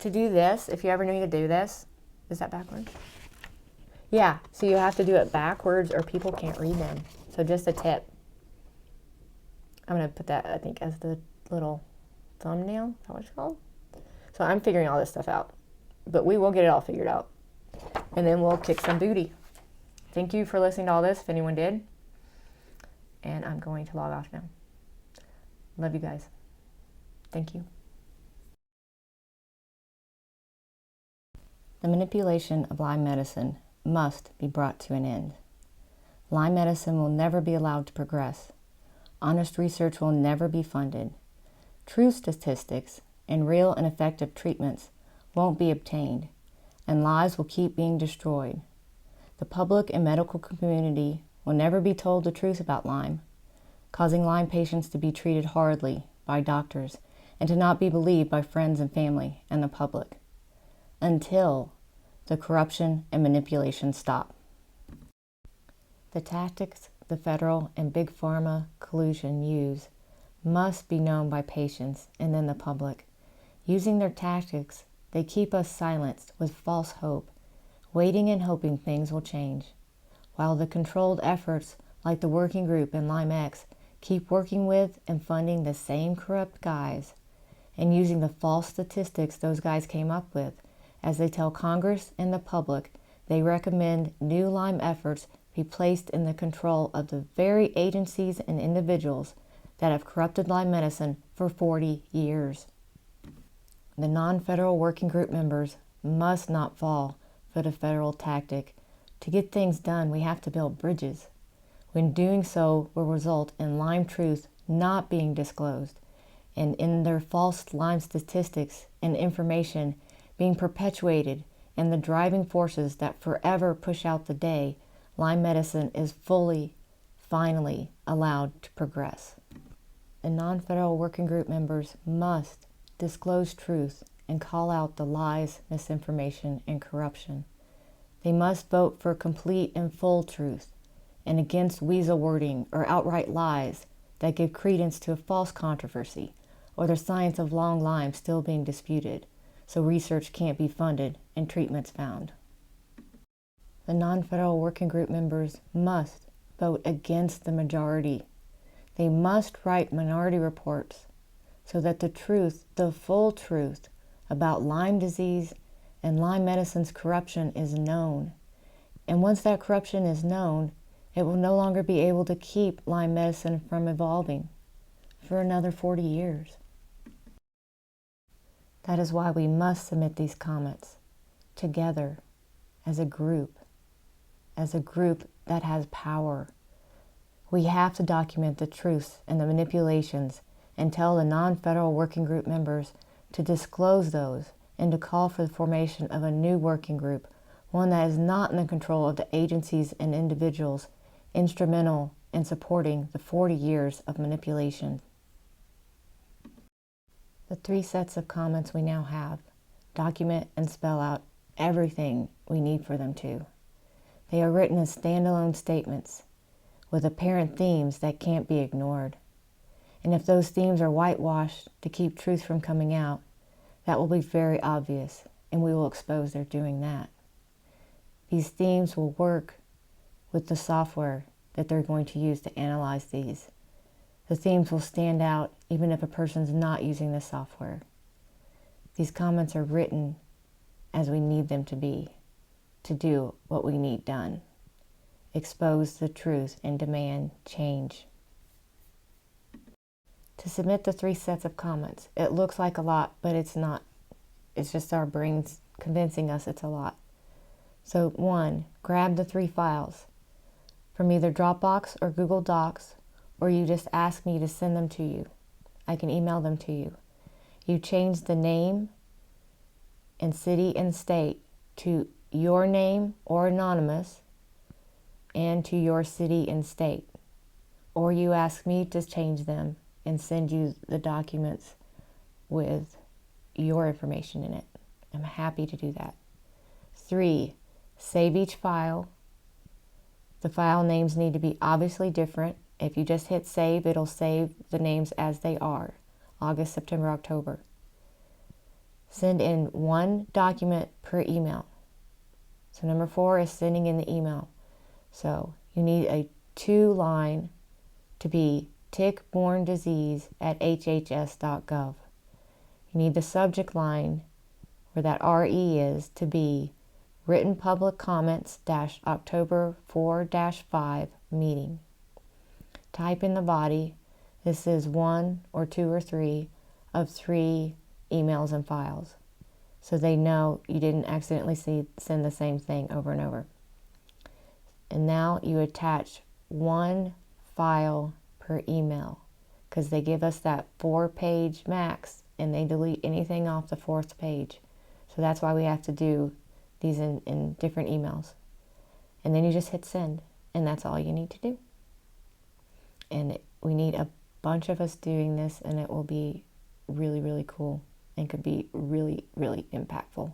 To do this, if you ever need to do this, is that backwards? Yeah, so you have to do it backwards or people can't read them. So just a tip. I'm going to put that, I think, as the little thumbnail. Is that what it's called? So I'm figuring all this stuff out. But we will get it all figured out. And then we'll kick some booty. Thank you for listening to all this, if anyone did. And I'm going to log off now. Love you guys. Thank you. The manipulation of Lyme medicine must be brought to an end. Lyme medicine will never be allowed to progress. Honest research will never be funded. True statistics and real and effective treatments won't be obtained, and lives will keep being destroyed. The public and medical community will never be told the truth about Lyme, causing Lyme patients to be treated horridly by doctors and to not be believed by friends and family and the public, until the corruption and manipulation stop. The tactics the federal and big pharma collusion use must be known by patients and then the public. Using their tactics, they keep us silenced with false hope, waiting and hoping things will change, while the controlled efforts like the working group and LymeX keep working with and funding the same corrupt guys and using the false statistics those guys came up with as they tell Congress and the public they recommend new Lyme efforts be placed in the control of the very agencies and individuals that have corrupted Lyme medicine for 40 years. The non-federal working group members must not fall for the federal tactic To get things done, we have to build bridges. When doing so will result in Lyme truth not being disclosed, and in their false Lyme statistics and information being perpetuated, and the driving forces that forever push out the day Lyme medicine is finally allowed to progress. The non-federal working group members must disclose truth and call out the lies, misinformation, and corruption. They must vote for complete and full truth and against weasel wording or outright lies that give credence to a false controversy or the science of long Lyme still being disputed, so research can't be funded and treatments found. The non-federal working group members must vote against the majority. They must write minority reports so that the truth, the full truth about Lyme disease and Lyme medicine's corruption is known. And once that corruption is known, it will no longer be able to keep Lyme medicine from evolving for another 40 years. That is why we must submit these comments together as a group that has power. We have to document the truths and the manipulations and tell the non-federal working group members to disclose those and to call for the formation of a new working group, one that is not in the control of the agencies and individuals instrumental in supporting the 40 years of manipulation. The 3 sets of comments we now have document and spell out everything we need for them to. They are written as standalone statements with apparent themes that can't be ignored. And if those themes are whitewashed to keep truth from coming out, that will be very obvious, and we will expose they're doing that. These themes will work with the software that they're going to use to analyze these. The themes will stand out even if a person's not using the software. These comments are written as we need them to be, to do what we need done. Expose the truth and demand change. To submit the 3 sets of comments, it looks like a lot, but it's not. It's just our brains convincing us it's a lot. So 1, grab the 3 files from either Dropbox or Google Docs, or you just ask me to send them to you. I can email them to you. You change the name and city and state to your name or anonymous and to your city and state. Or you ask me to change them and send you the documents with your information in it. I'm happy to do that. 3, save each file. The file names need to be obviously different. If you just hit save, it'll save the names as they are. August, September, October. Send in 1 document per email. So number 4 is sending in the email. So you need a 2-line to be tick-borne disease at hhs.gov. You need the subject line where that RE is to be written public comments October 4-5 meeting. Type in the body, this is 1 or 2 or 3 of 3 emails and files, so they know you didn't accidentally send the same thing over and over. And now you attach 1 file per email, because they give us that 4-page max and they delete anything off the 4th page. So that's why we have to do these in different emails. And then you just hit send, and that's all you need to do. And we need a bunch of us doing this, and it will be really, really cool and could be really, really impactful.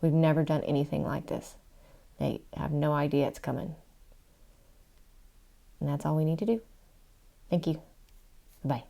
We've never done anything like this. They have no idea it's coming. And that's all we need to do. Thank you. Bye.